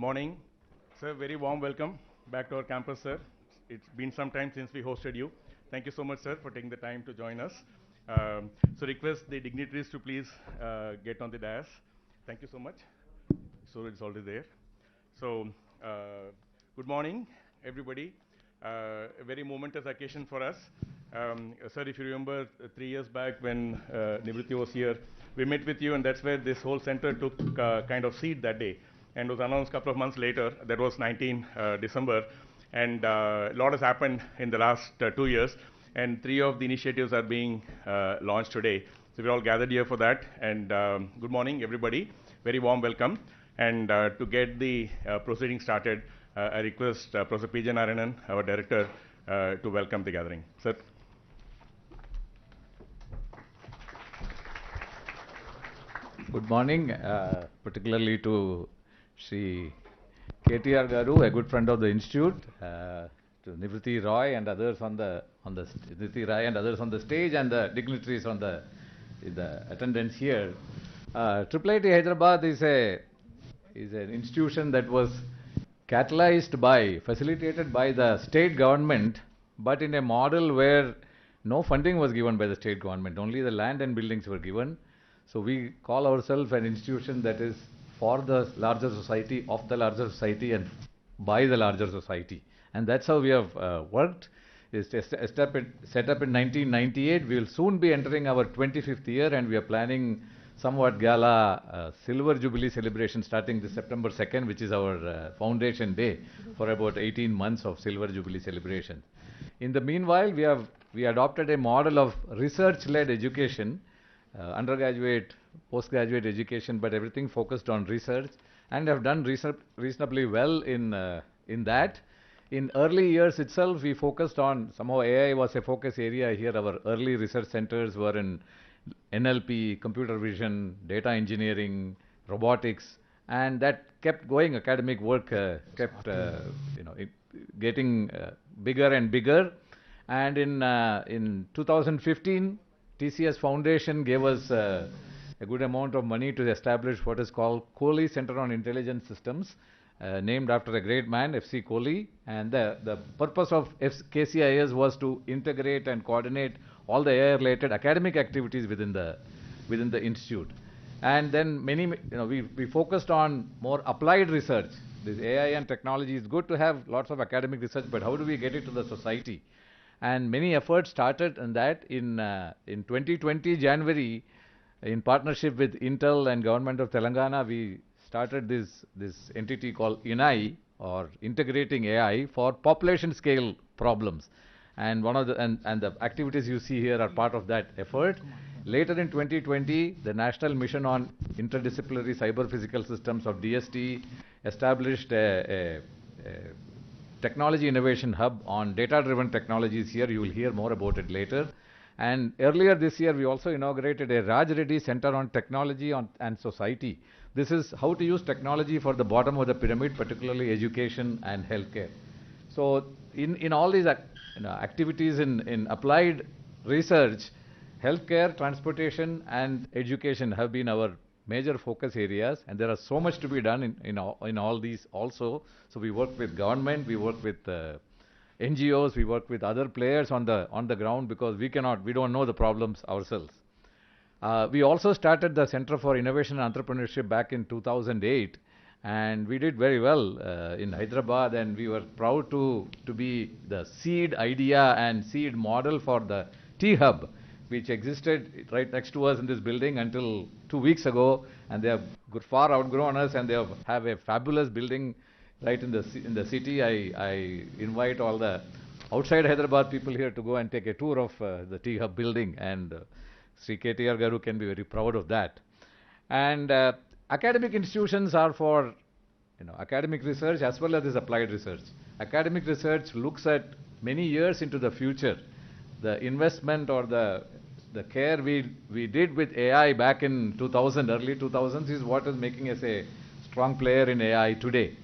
morning. Sir, very warm welcome back to our campus, sir. It's been some time since we hosted you. Thank you so much, sir, for taking the time to join us. So request the dignitaries to please get on the dais. Thank you so much. So it's already there. So good morning, everybody. A very momentous occasion for us. Sir, if you remember 3 years back when Nivriti was here, we met with you, and that's where this whole center took kind of seed that day, and was announced a couple of months later. That was 19 December, and a lot has happened in the last 2 years, and 3 of the initiatives are being launched today. So we're all gathered here for that, and good morning, everybody. Very warm welcome. And to get the proceeding started, I request Professor P. J. Narayanan, our director, to welcome the gathering. Sir. Good morning, particularly to Sri KTR Garu, a good friend of the institute, to Nivriti Roy and others on the Nivriti Rai and others on the stage, and the dignitaries on the attendance here. IIIT Hyderabad is an institution that was facilitated by the state government, but in a model where no funding was given by the state government, only the land and buildings were given. So we call ourselves an institution that is for the larger society, of the larger society, and by the larger society. And that's how we have worked. It's set up in 1998. We will soon be entering our 25th year, and we are planning somewhat gala Silver Jubilee celebration starting this September 2nd, which is our foundation day, for about 18 months of Silver Jubilee celebration. In the meanwhile, we adopted a model of research-led education, undergraduate, postgraduate education, but everything focused on research, and have done reasonably well in that. In early years itself, we focused on, somehow AI was a focus area here. Our early research centers were in NLP, computer vision, data engineering, robotics, and that kept going. Academic work kept getting bigger and bigger. And in 2015, TCS Foundation gave us a good amount of money to establish what is called Kohli Center on Intelligent Systems, named after a great man, F.C. Kohli. And the purpose of KCIS was to integrate and coordinate all the AI-related academic activities within the institute. And then we focused on more applied research. This AI and technology is good to have lots of academic research, but how do we get it to the society? And many efforts started on that. In 2020 January, in partnership with Intel and Government of Telangana, we started this entity called IIIT, or Integrating AI for Population Scale Problems. And the activities you see here are part of that effort. Later in 2020, the National Mission on Interdisciplinary Cyber-Physical Systems of DST established a technology innovation hub on data-driven technologies here. You will hear more about it later. And earlier this year, we also inaugurated a Raj Reddy Center on Technology and Society. This is how to use technology for the bottom of the pyramid, particularly education and healthcare. So in all these activities in applied research, healthcare, transportation, and education have been our major focus areas, and there are so much to be done in all these also. So we work with government, we work with NGOs, we work with other players on the ground, because we don't know the problems ourselves. We also started the Center for Innovation and Entrepreneurship back in 2008, and we did very well in Hyderabad, and we were proud to be the seed idea and seed model for the T-Hub, which existed right next to us in this building until 2 weeks ago, and they have far outgrown us, and they have a fabulous building right in the city. I invite all the outside Hyderabad people here to go and take a tour of the T-Hub building, and Sri KTR Garu can be very proud of that. And academic institutions are for academic research as well as this applied research. Academic research looks at many years into the future. The investment or the care we did with AI back in early 2000s is what is making us a strong player in AI today.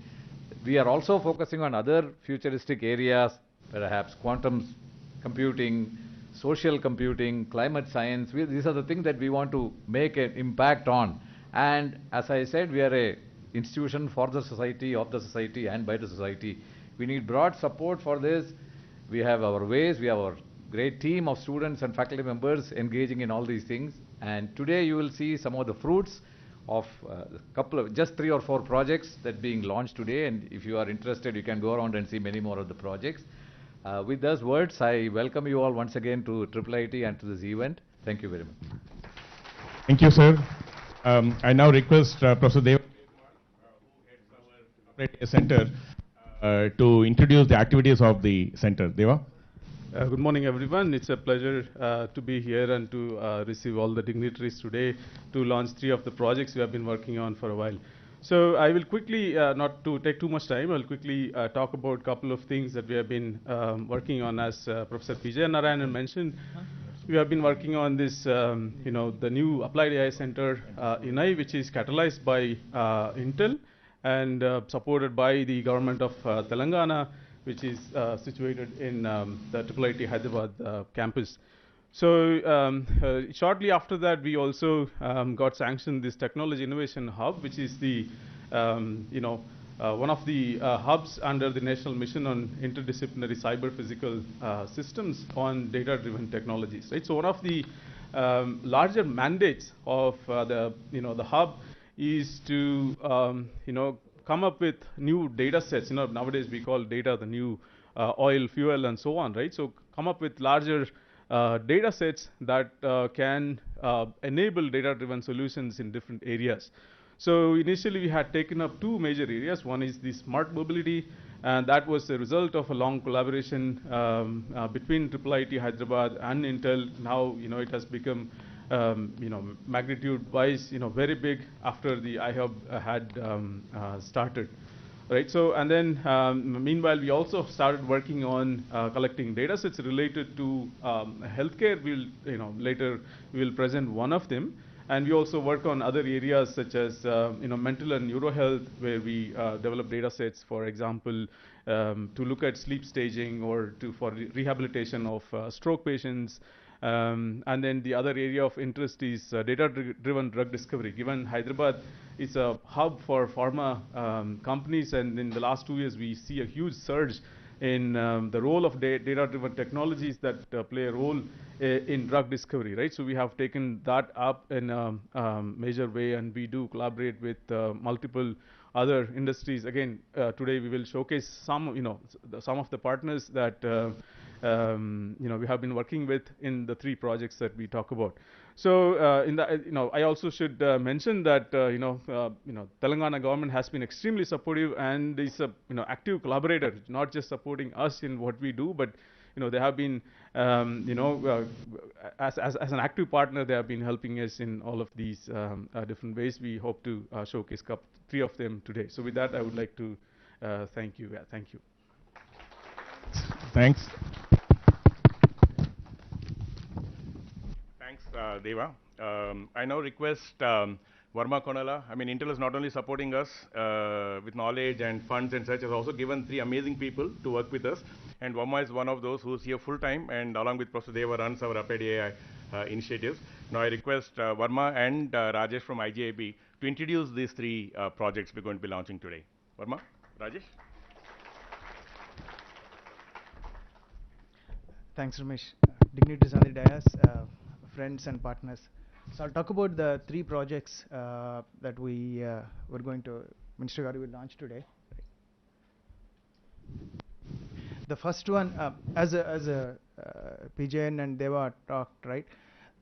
We are also focusing on other futuristic areas, perhaps quantum computing, social computing, climate science. These are the things that we want to make an impact on. And as I said, we are a institution for the society, of the society, and by the society. We need broad support for this. We have our ways, we have our great team of students and faculty members engaging in all these things. And today you will see some of the fruits of just 3 or 4 projects that being launched today. And if you are interested, you can go around and see many more of the projects. With those words, I welcome you all once again to IIIT and to this event. Thank you very much. Thank you, sir. I now request Professor Deva, who heads our center, to introduce the activities of the center. Deva? Good morning, everyone. It's a pleasure to be here and to receive all the dignitaries today to launch 3 of the projects we have been working on for a while. So I will quickly, not to take too much time, I'll quickly talk about a couple of things that we have been working on. As Professor P.J. Narayanan mentioned, we have been working on this, the new Applied AI Center IIIT, which is catalyzed by Intel and supported by the government of Telangana, which is situated in the IIIT Hyderabad campus. So shortly after that, we also got sanctioned this Technology Innovation Hub, which is the one of the hubs under the National Mission on Interdisciplinary Cyber-Physical Systems on Data-Driven Technologies. Right? So one of the larger mandates of the hub is to come up with new data sets. Nowadays we call data the new oil, fuel, and so on, right? So come up with larger data sets that can enable data-driven solutions in different areas. So initially we had taken up 2 major areas. One is the smart mobility, and that was the result of a long collaboration between IIIT Hyderabad and Intel. Now it has become magnitude-wise very big after the iHub had started. Right. So and then meanwhile we also started working on collecting data sets related to healthcare. Later we will present one of them. And we also work on other areas such as mental and neuro health, where we develop data sets, for example, to look at sleep staging or for rehabilitation of stroke patients. And then the other area of interest is data-driven drug discovery. Given Hyderabad is a hub for pharma companies, and in the last 2 years we see a huge surge in the role of data-driven technologies that play a role in drug discovery, right? So we have taken that up in a major way, and we do collaborate with multiple other industries. Again, today we will showcase some of the partners that we have been working with in the 3 projects that we talk about. So I also should mention that Telangana government has been extremely supportive and is a active collaborator, not just supporting us in what we do, but they have been as an active partner. They have been helping us in all of these different ways. We hope to showcase 3 of them today. So with that, I would like to thank you. Thank you. Thanks. Thanks, Deva. I now request Varma Konala. I mean, Intel is not only supporting us with knowledge and funds and such, has also given 3 amazing people to work with us. And Varma is one of those who's here full time, and along with Professor Deva runs our Applied AI initiatives. Now I request Varma and Rajesh from IGIB to introduce these 3 projects we're going to be launching today. Varma, Rajesh. Thanks, Ramesh. Dignitaries on the dais, friends and partners. So I'll talk about the 3 projects that we're going to, Minister Garu will launch today. The first one, as PJN and Deva talked, right?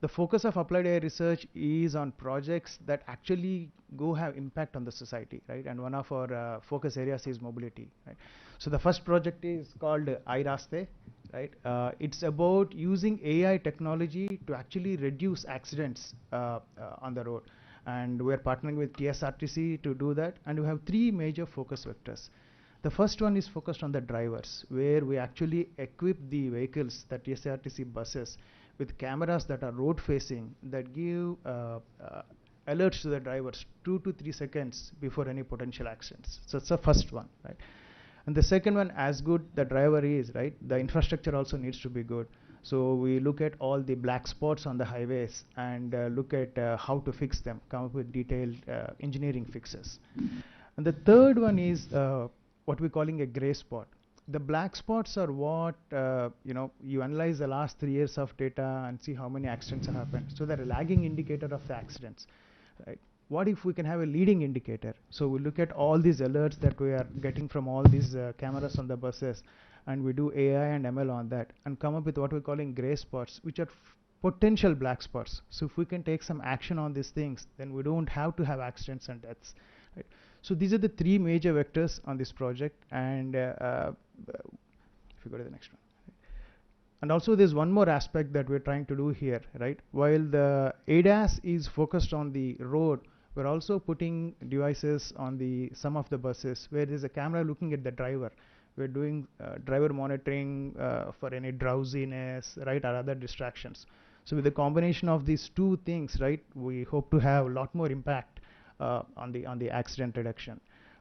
The focus of applied AI research is on projects that actually have impact on the society, right? And one of our focus areas is mobility, right? So the first project is called iRaste, right? It's about using AI technology to actually reduce accidents on the road. And we're partnering with TSRTC to do that. And we have 3 major focus vectors. The first one is focused on the drivers, where we actually equip the vehicles, the TSRTC buses, with cameras that are road facing, that give alerts to the drivers 2 to 3 seconds before any potential accidents. So it's the first one, right? And the second one, as good the driver is, right, the infrastructure also needs to be good. So we look at all the black spots on the highways and look at how to fix them, come up with detailed engineering fixes. And the third one is what we're calling a gray spot. The black spots are what, you analyze the last 3 years of data and see how many accidents have happened. So they're a lagging indicator of the accidents, right? What if we can have a leading indicator? So we look at all these alerts that we are getting from all these cameras on the buses, and we do AI and ML on that and come up with what we're calling gray spots, which are potential black spots. So if we can take some action on these things, then we don't have to have accidents and deaths, right? So these are the three major vectors on this project. And if you go to the next one. And also there's one more aspect that we're trying to do here, right? While the ADAS is focused on the road, we're also putting devices on some of the buses where there's a camera looking at the driver. We're doing driver monitoring for any drowsiness, right, or other distractions. So with the combination of these two things, right, we hope to have a lot more impact on the accident reduction.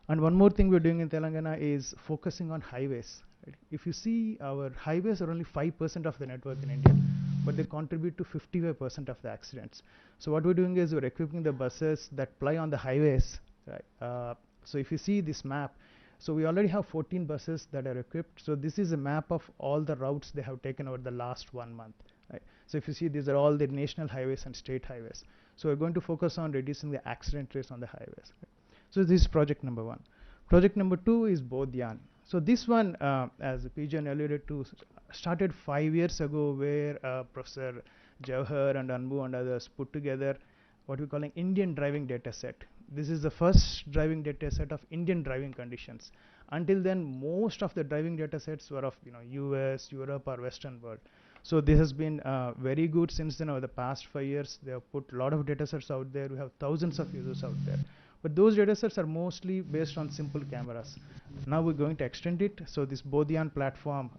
And one more thing we're doing in Telangana is focusing on highways. Right? If you see, our highways are only 5% of the network in India, but they contribute to 55% of the accidents. So what we're doing is we're equipping the buses that ply on the highways. Right? So if you see this map, so we already have 14 buses that are equipped. So this is a map of all the routes they have taken over the last 1 month. Right? So if you see, these are all the national highways and state highways. So we're going to focus on reducing the accident rates on the highways. Right? So this is project number 1. Project number 2 is Bodhyan. So this one, as Pijan alluded to, started 5 years ago, where Professor Jawahar and Anbu and others put together what we call an Indian driving data set. This is the first driving data set of Indian driving conditions. Until then, most of the driving data sets were of US, Europe, or Western world. So this has been very good since then. Over the past 5 years, they have put a lot of data sets out there. We have thousands of users out there. But those data sets are mostly based on simple cameras. Now we're going to extend it. So this Bodhyan platform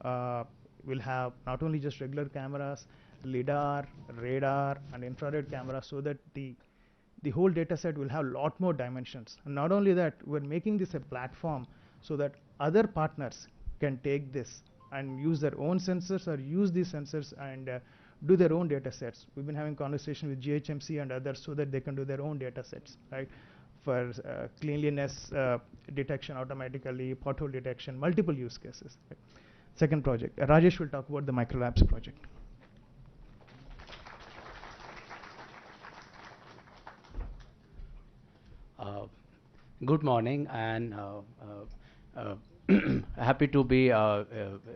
will have not only just regular cameras, LiDAR, radar, and infrared cameras, so that the whole data set will have a lot more dimensions. And not only that, we're making this a platform so that other partners can take this and use their own sensors or use these sensors and do their own data sets. We've been having conversation with GHMC and others so that they can do their own data sets, right? For cleanliness detection automatically, pothole detection, multiple use cases. Right? Second project. Rajesh will talk about the microlabs project. Good morning, and happy to be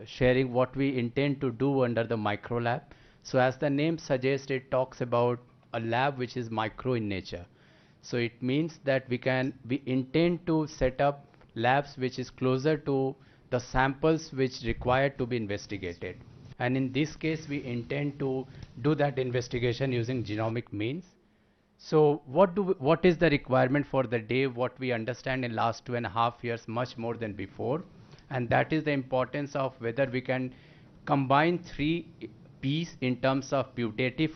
sharing what we intend to do under the micro lab. So as the name suggests, it talks about a lab which is micro in nature. So it means that we intend to set up labs which is closer to the samples which require to be investigated. And in this case, we intend to do that investigation using genomic means. So what is the requirement for the day? What we understand in last 2.5 years, much more than before, and that is the importance of whether we can combine 3 P's in terms of putative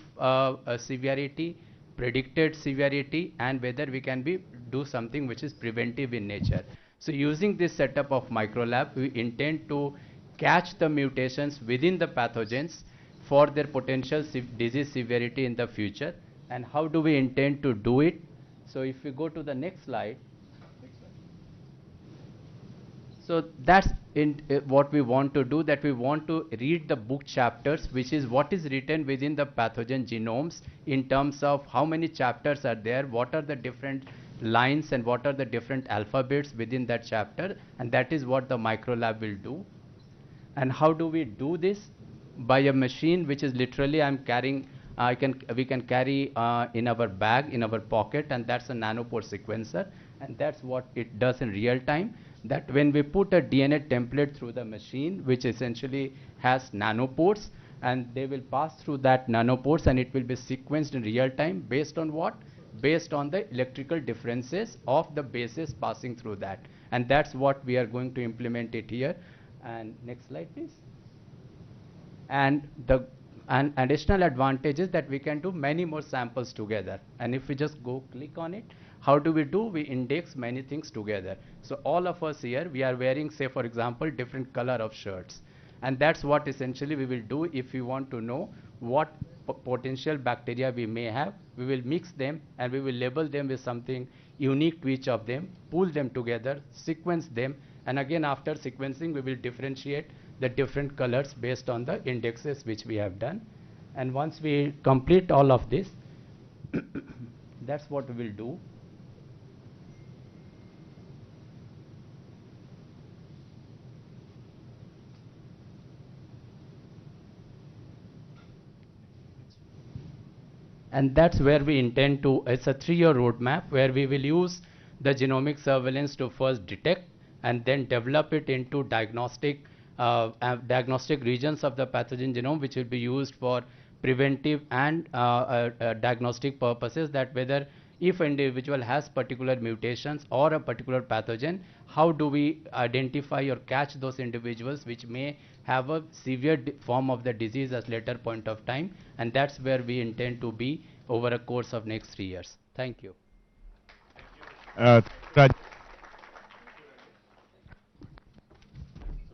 severity, predicted severity, and whether we can do something which is preventive in nature. So using this setup of microlab, we intend to catch the mutations within the pathogens for their potential disease severity in the future. And how do we intend to do it? So if we go to the next slide. So that's what we want to do, that we want to read the book chapters, which is what is written within the pathogen genomes in terms of how many chapters are there, what are the different lines, and what are the different alphabets within that chapter, and that is what the microlab will do. And how do we do this? By a machine which is literally I'm carrying, we can carry in our bag, in our pocket, and that's a nanopore sequencer, and that's what it does in real time. That when we put a DNA template through the machine, which essentially has nanopores, and they will pass through that nanopores, and it will be sequenced in real time based on what? Based on the electrical differences of the bases passing through that. And that's what we are going to implement it here. And next slide, please. And the additional advantage is that we can do many more samples together. And if we just go click on it, how do? We index many things together. So all of us here, we are wearing, say for example, different color of shirts. And that's what essentially we will do if we want to know what potential bacteria we may have, we will mix them and we will label them with something unique to each of them, pull them together, sequence them, and again after sequencing we will differentiate the different colors based on the indexes which we have done. And once we complete all of this, that's what we will do. And that's where we intend to, it's a 3-year roadmap where we will use the genomic surveillance to first detect and then develop it into diagnostic regions of the pathogen genome, which will be used for preventive and diagnostic purposes, that whether if an individual has particular mutations or a particular pathogen, how do we identify or catch those individuals which may have a severe form of the disease at later point of time. And that's where we intend to be over a course of next 3 years. Thank you. Raj.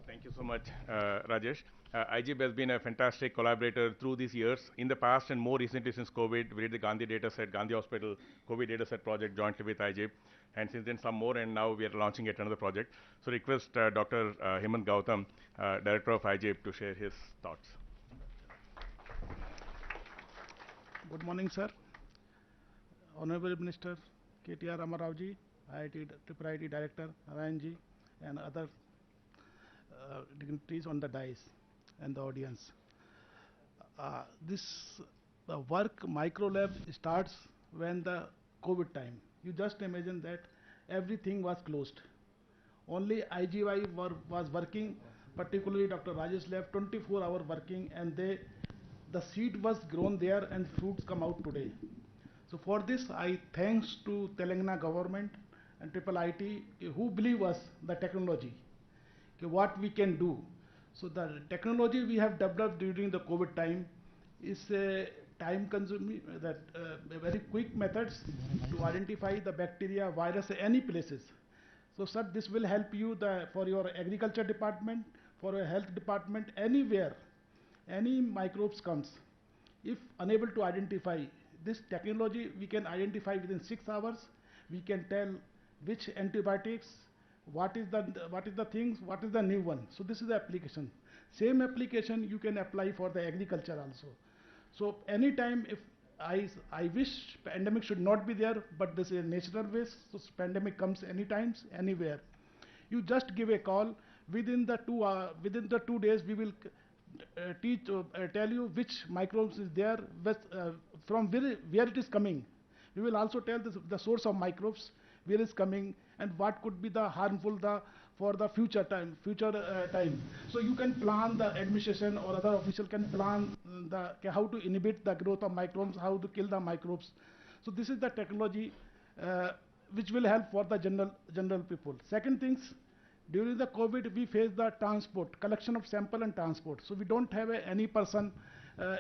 Thank you so much, Rajesh. IGB has been a fantastic collaborator through these years. In the past and more recently since COVID, we did the Gandhi dataset, Gandhi Hospital COVID dataset project jointly with IGB. And since then some more, and now we are launching yet another project. So request Dr. Hemant Gautam, Director of IGB, to share his thoughts. Good morning, sir. Honorable Minister KTR Ramarao-ji, IIIT Director Narayan-ji, and other dignitaries on the dais and the audience. This work micro lab starts when the COVID time. You just imagine that everything was closed. Only IGY was working, particularly Dr. Rajesh lab, 24-hour working, and the seed was grown there and fruits come out today. So for this, I thanks to Telangana government and IIIT who believe us the technology, what we can do. So the technology we have developed during the COVID time is a time consuming, very quick methods to identify the bacteria, virus, any places. So sir, this will help you for your agriculture department, for your health department, anywhere, any microbes comes. If unable to identify this technology, we can identify within 6 hours. We can tell which antibiotics, what is the things, what is the new one. So this is the application. Same application you can apply for the agriculture also. So anytime if I wish pandemic should not be there, but this is a natural waste. So pandemic comes anytime, anywhere. You just give a call. Within the 2 days, we will tell you which microbes is there, from where it is coming. We will also tell the source of microbes, where it is coming, and what could be the harmful for the future time. So you can plan, the administration or other official can plan how to inhibit the growth of microbes, how to kill the microbes. So this is the technology which will help for the general people. Second things, during the COVID, we face the transport, collection of sample and transport. So we don't have any person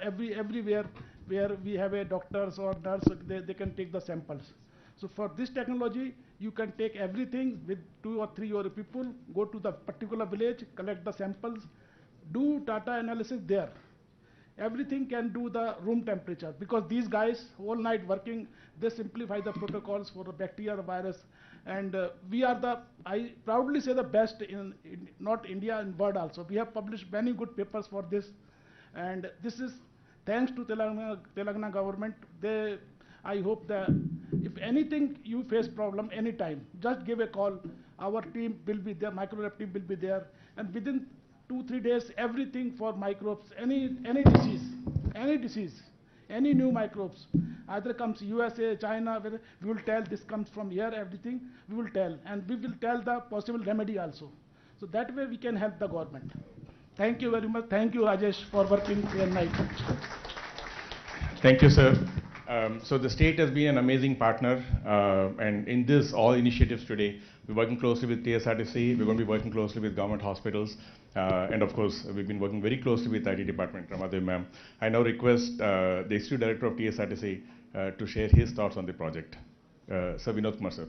everywhere where we have a doctors or nurse, they can take the samples. So for this technology, you can take everything with 2 or 3 or people, go to the particular village, collect the samples, do data analysis there. Everything can do the room temperature, because these guys all night working, they simplify the protocols for the bacteria, the virus, and we are I proudly say the best in not India, in world also. We have published many good papers for this, and this is thanks to Telangana government. I hope that if anything you face problem anytime, just give a call. Our team will be there, microlab team will be there, and within 2-3 days, everything for microbes, any disease, any new microbes, either comes USA, China, we will tell this comes from here, everything we will tell, and we will tell the possible remedy also. So that way we can help the government. Thank you very much. Thank you, Rajesh, for working day and night. Thank you, sir. So the state has been an amazing partner, and in this all initiatives today, we're working closely with TSRTC, we're going to be working closely with government hospitals, and of course, we've been working very closely with IT department, Ramadev ma'am. I now request the Institute Director of TSRTC to share his thoughts on the project. Sir Vinod Kumar, sir.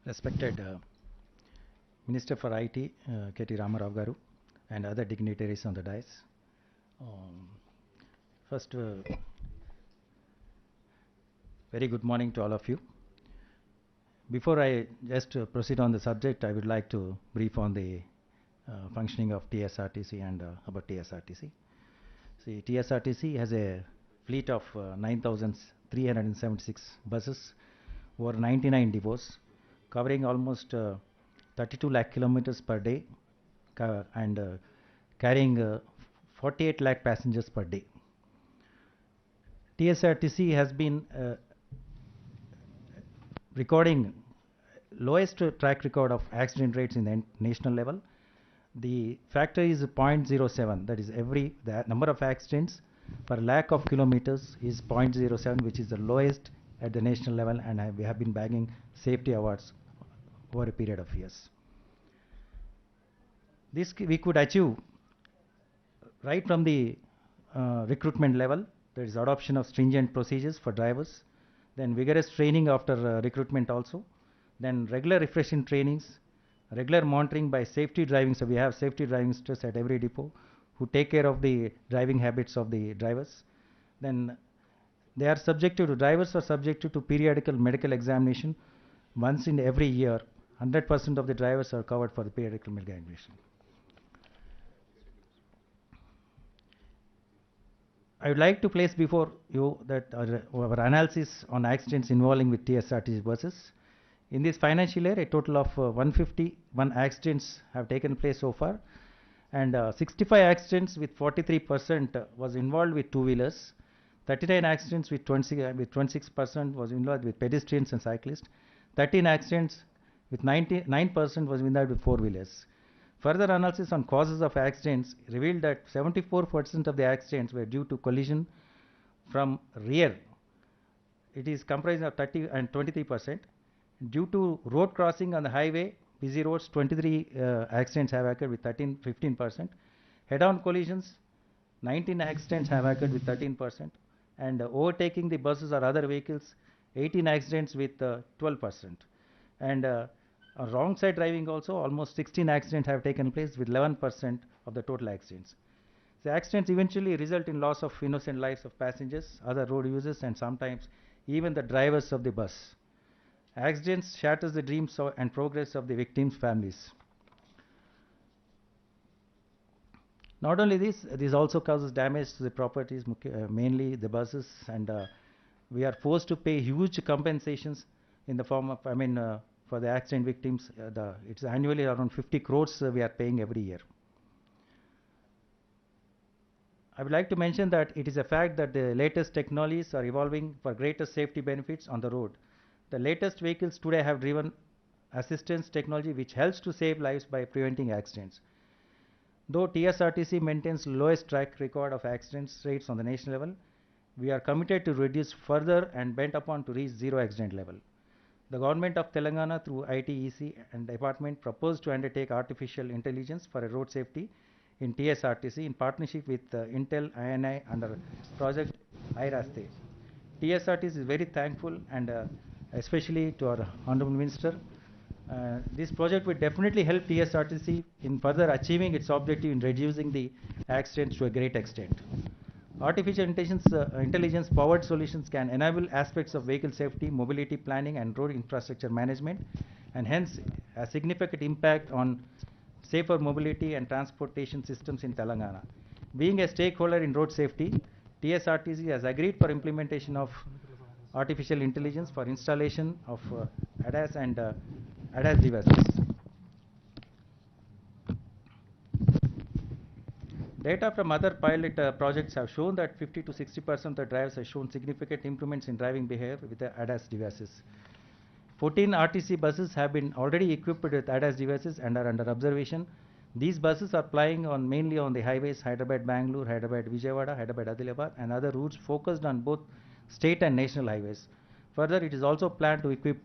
Respected Minister for IT, KT Ramarao Garu, and other dignitaries on the dais. First, very good morning to all of you. Before I just proceed on the subject, I would like to brief on the functioning of TSRTC and about TSRTC. See, TSRTC has a fleet of 9,376 buses over 99 depots, covering almost 32 lakh kilometers per day and carrying 48 lakh passengers per day. TSRTC has been recording lowest track record of accident rates in the national level. The factor is 0.07, that is the number of accidents per lakh of kilometers is 0.07, which is the lowest at the national level, and we have been bagging safety awards over a period of years. This we could achieve right from the recruitment level. There is adoption of stringent procedures for drivers, then vigorous training after recruitment also, then regular refreshing trainings, regular monitoring by safety driving. So we have safety driving instructors at every depot who take care of the driving habits of the drivers. Then drivers are subjected to periodical medical examination once in every year. 100% of the drivers are covered for the periodical medical examination. I would like to place before you that our analysis on accidents involving with TSRTC buses. In this financial year, a total of 151 accidents have taken place so far, and 65 accidents with 43% was involved with two-wheelers, 39 accidents with 26% was involved with pedestrians and cyclists, 13 accidents with 99% was involved with four-wheelers. Further analysis on causes of accidents revealed that 74% of the accidents were due to collision from rear. It is comprised of 30 and 23%. Due to road crossing on the highway, busy roads, 23 accidents have occurred with 15%. Head-on collisions, 19 accidents have occurred with 13%. And overtaking the buses or other vehicles, 18 accidents with 12%. And wrong side driving also, almost 16 accidents have taken place with 11% of the total accidents. The accidents eventually result in loss of innocent lives of passengers, other road users, and sometimes even the drivers of the bus. Accidents shatters the dreams and progress of the victims' families. Not only this also causes damage to the properties, mainly the buses, and we are forced to pay huge compensations in the form of, for the accident victims. It's annually around 50 crores we are paying every year. I would like to mention that it is a fact that the latest technologies are evolving for greater safety benefits on the road. The latest vehicles today have driven assistance technology which helps to save lives by preventing accidents. Though TSRTC maintains lowest track record of accidents rates on the national level, we are committed to reduce further and bent upon to reach zero accident level. The government of Telangana through IIIT and department proposed to undertake artificial intelligence for road safety in TSRTC in partnership with Intel INI under project IIIT. TSRTC is very thankful and especially to our Honorable Minister. This project will definitely help TSRTC in further achieving its objective in reducing the accidents to a great extent. Artificial intelligence powered solutions can enable aspects of vehicle safety, mobility planning, and road infrastructure management, and hence a significant impact on safer mobility and transportation systems in Telangana. Being a stakeholder in road safety, TSRTC has agreed for implementation of artificial intelligence for installation of ADAS and ADAS devices. Data from other pilot projects have shown that 50 to 60% of the drivers have shown significant improvements in driving behavior with the ADAS devices. 14 RTC buses have been already equipped with ADAS devices and are under observation. These buses are plying mainly on the highways Hyderabad-Bangalore, Hyderabad-Vijayawada, Hyderabad-Adilabad, and other routes focused on both state and national highways. Further, it is also planned to equip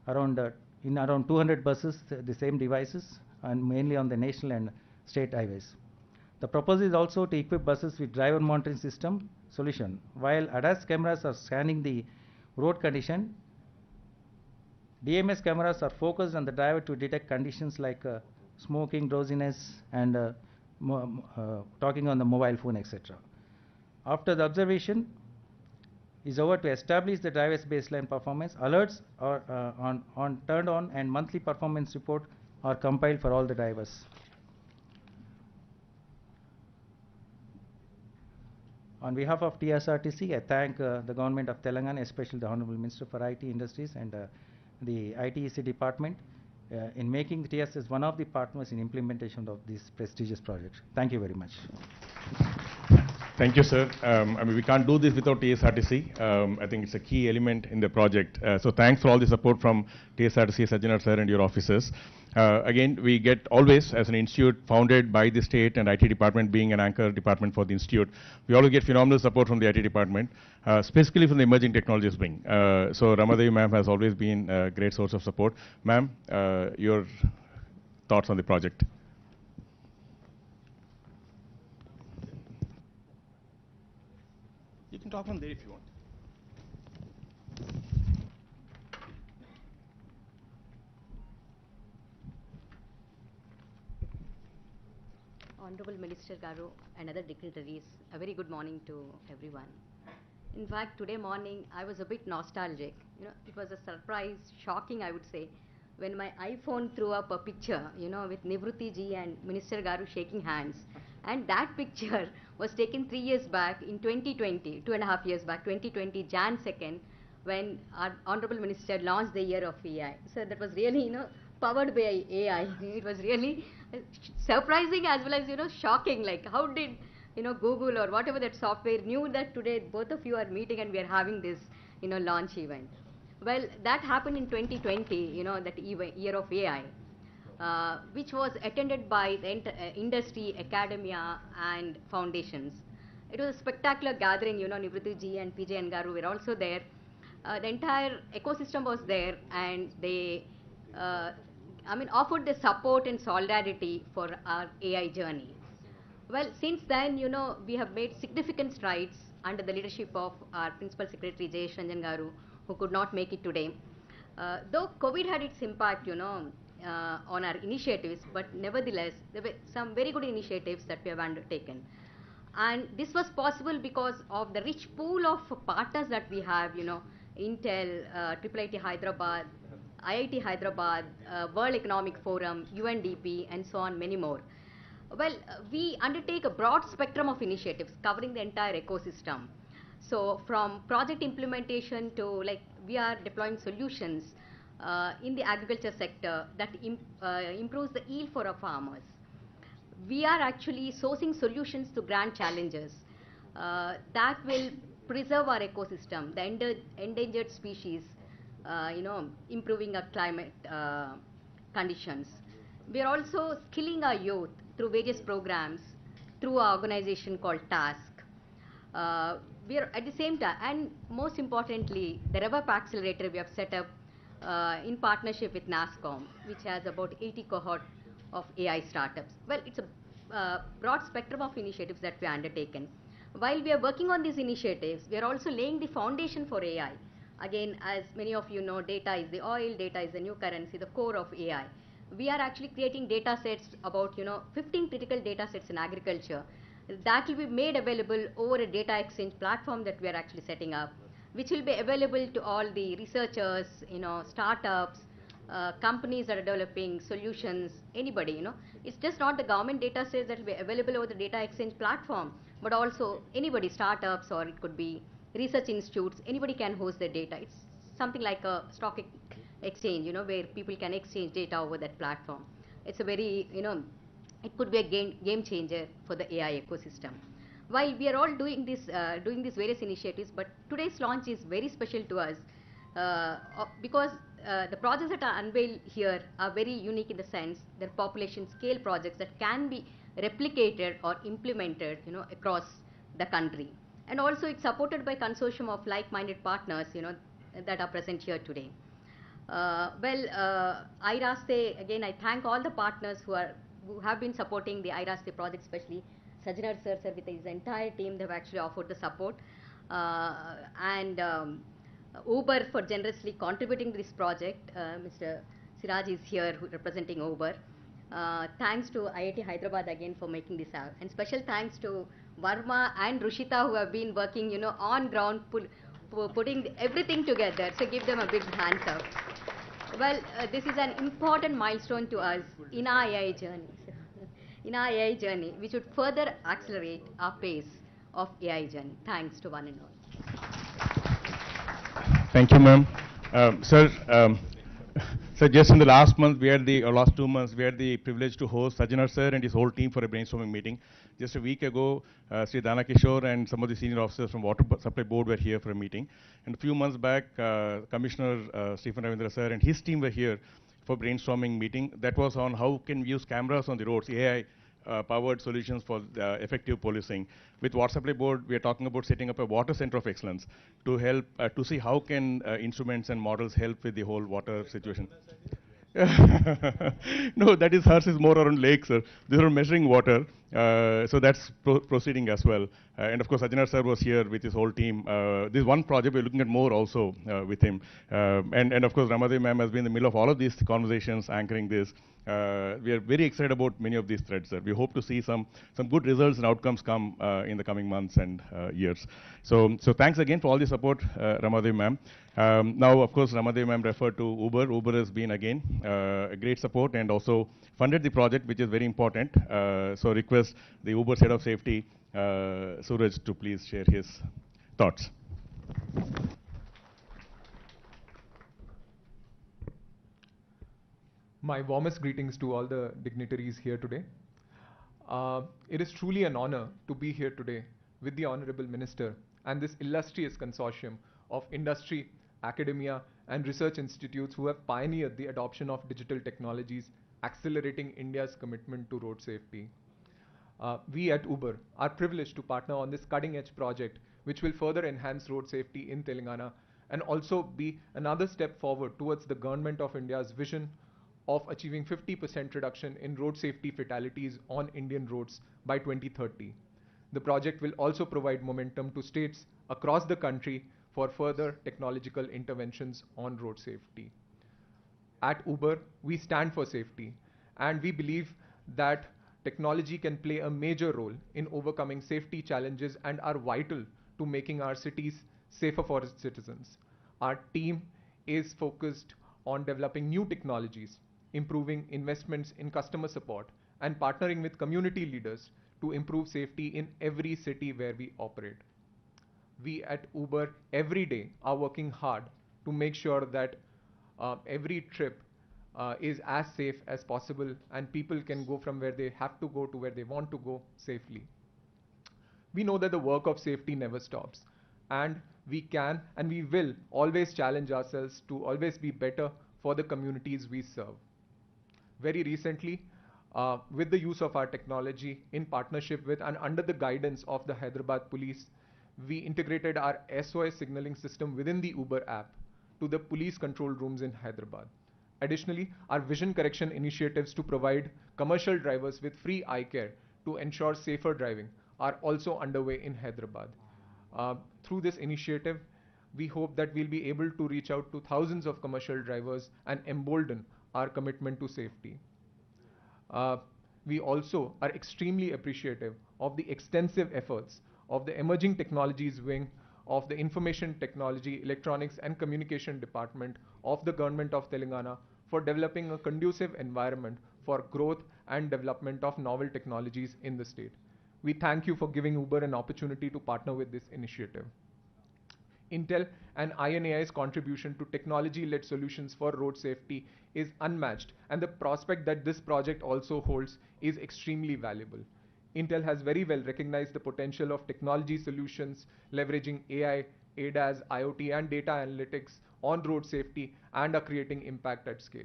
around 200 buses the same devices, and mainly on the national and state highways. The proposal is also to equip buses with driver monitoring system solution. While ADAS cameras are scanning the road condition, DMS cameras are focused on the driver to detect conditions like smoking, drowsiness, and talking on the mobile phone, etc. After the observation is over, to establish the driver's baseline performance, alerts are turned on, and monthly performance report are compiled for all the drivers. On behalf of TSRTC, I thank the government of Telangana, especially the Honorable Minister for IT Industries and the ITEC department in making the TSS one of the partners in implementation of this prestigious project. Thank you very much. Thank you, sir. I mean, we can't do this without TSRTC. I think it's a key element in the project. So thanks for all the support from TSRTC, Sajjanar sir, and your officers. Again, we get always, as an institute founded by the state and IT department being an anchor department for the institute, we always get phenomenal support from the IT department, specifically from the emerging technologies wing. So Ramadevi ma'am has always been a great source of support. Ma'am, your thoughts on the project? You can talk from there if you want. Honorable Minister Garu and other dignitaries, a very good morning to everyone. In fact, today morning I was a bit nostalgic. It was a surprise, shocking I would say, when my iPhone threw up a picture, with Nivruti ji and Minister Garu shaking hands. And that picture was taken 3 years back in 2020, 2.5 years back, 2020, Jan 2nd, when our Honorable Minister launched the year of AI. So that was really, powered by AI. It was really surprising as well as, shocking. Like, how did, Google or whatever that software knew that today both of you are meeting and we are having this, launch event. Well, that happened in 2020, that year of AI. Which was attended by the industry, academia, and foundations. It was a spectacular gathering, Nivruti ji and PJ and Garu were also there. The entire ecosystem was there, and they, offered the support and solidarity for our AI journey. Well, since then, we have made significant strides under the leadership of our Principal Secretary, Jayesh Ranjan Garu, who could not make it today. Though COVID had its impact, on our initiatives, but nevertheless, there were some very good initiatives that we have undertaken. And this was possible because of the rich pool of partners that we have, Intel, IIIT Hyderabad, IIT Hyderabad, World Economic Forum, UNDP, and so on, many more. Well, we undertake a broad spectrum of initiatives covering the entire ecosystem. So from project implementation to, we are deploying solutions in the agriculture sector that improves the yield for our farmers. We are actually sourcing solutions to grand challenges that will preserve our ecosystem, the endangered species, improving our climate conditions. We are also skilling our youth through various programs through our organization called TASK. We are at the same time, and most importantly, the RevUp Accelerator we have set up in partnership with NASSCOM, which has about 80 cohort of AI startups. Well, it's a broad spectrum of initiatives that we are undertaken. While we are working on these initiatives, we are also laying the foundation for AI. Again, as many of you know, data is the oil, data is the new currency, the core of AI. We are actually creating data sets about 15 critical data sets in agriculture that will be made available over a data exchange platform that we are actually setting up, which will be available to all the researchers, startups, companies that are developing solutions, anybody, It's just not the government data sets that will be available over the data exchange platform, but also anybody, startups, or it could be research institutes, anybody can host their data. It's something like a stock exchange, where people can exchange data over that platform. It's a very, it could be a game changer for the AI ecosystem. While we are all doing these various initiatives, but today's launch is very special to us because the projects that are unveiled here are very unique in the sense they're population scale projects that can be replicated or implemented, across the country. And also it's supported by consortium of like-minded partners, that are present here today. IRASTE, again, I thank all the partners who have been supporting the IRASTE project, especially Sajjanar sir with his entire team. They've actually offered the support. Uber for generously contributing to this project. Mr. Siraj is here representing Uber. Thanks to IIT Hyderabad again for making this out. And special thanks to Varma and Rushita who have been working, on ground, putting everything together. So give them a big hands up. Well, this is an important milestone to us in our AI journey. In our AI journey, we should further accelerate our pace of AI journey. Thanks to one and all. Thank you, ma'am. Sir, so just in the last month, or last 2 months, we had the privilege to host Sajjanar sir and his whole team for a brainstorming meeting. Just a week ago, Sri Dana Kishore and some of the senior officers from Water Supply Board were here for a meeting. And a few months back, Commissioner Stephen Ravindra sir and his team were here for brainstorming meeting. That was on how can we use cameras on the roads, AI powered solutions for effective policing. With Water Supply Board, we are talking about setting up a water center of excellence to help to see how can instruments and models help with the whole water situation. No, that is hers is more around lakes, sir. These are measuring water, so that's proceeding as well. And of course, Ajana sir was here with his whole team. This one project, we're looking at more also with him. And of course, Ramadevi ma'am has been in the middle of all of these conversations, anchoring this. We are very excited about many of these threads, sir. We hope to see some good results and outcomes come in the coming months and years. So thanks again for all the support, Ramadevi ma'am. Now, of course, Ramadevi ma'am referred to Uber. Uber has been again a great support and also funded the project, which is very important. So request the Uber head of safety, Suraj, to please share his thoughts. My warmest greetings to all the dignitaries here today. It is truly an honor to be here today with the Honorable Minister and this illustrious consortium of industry, academia, and research institutes who have pioneered the adoption of digital technologies, accelerating India's commitment to road safety. We at Uber are privileged to partner on this cutting-edge project, which will further enhance road safety in Telangana and also be another step forward towards the Government of India's vision of achieving 50% reduction in road safety fatalities on Indian roads by 2030. The project will also provide momentum to states across the country for further technological interventions on road safety. At Uber, we stand for safety, and we believe that technology can play a major role in overcoming safety challenges and are vital to making our cities safer for its citizens. Our team is focused on developing new technologies, improving investments in customer support, and partnering with community leaders to improve safety in every city where we operate. We at Uber every day are working hard to make sure that every trip is as safe as possible and people can go from where they have to go to where they want to go safely. We know that the work of safety never stops, and we can and we will always challenge ourselves to always be better for the communities we serve. Very recently, with the use of our technology in partnership with and under the guidance of the Hyderabad police, we integrated our SOS signaling system within the Uber app to the police control rooms in Hyderabad. Additionally, our vision correction initiatives to provide commercial drivers with free eye care to ensure safer driving are also underway in Hyderabad. Through this initiative, we hope that we'll be able to reach out to thousands of commercial drivers and embolden our commitment to safety. We also are extremely appreciative of the extensive efforts of the Emerging Technologies Wing of the Information Technology, Electronics and Communication Department of the Government of Telangana for developing a conducive environment for growth and development of novel technologies in the state. We thank you for giving Uber an opportunity to partner with this initiative. Intel and INAI's contribution to technology-led solutions for road safety is unmatched, and the prospect that this project also holds is extremely valuable. Intel has very well recognized the potential of technology solutions leveraging AI, ADAS, IoT, and data analytics on road safety and are creating impact at scale.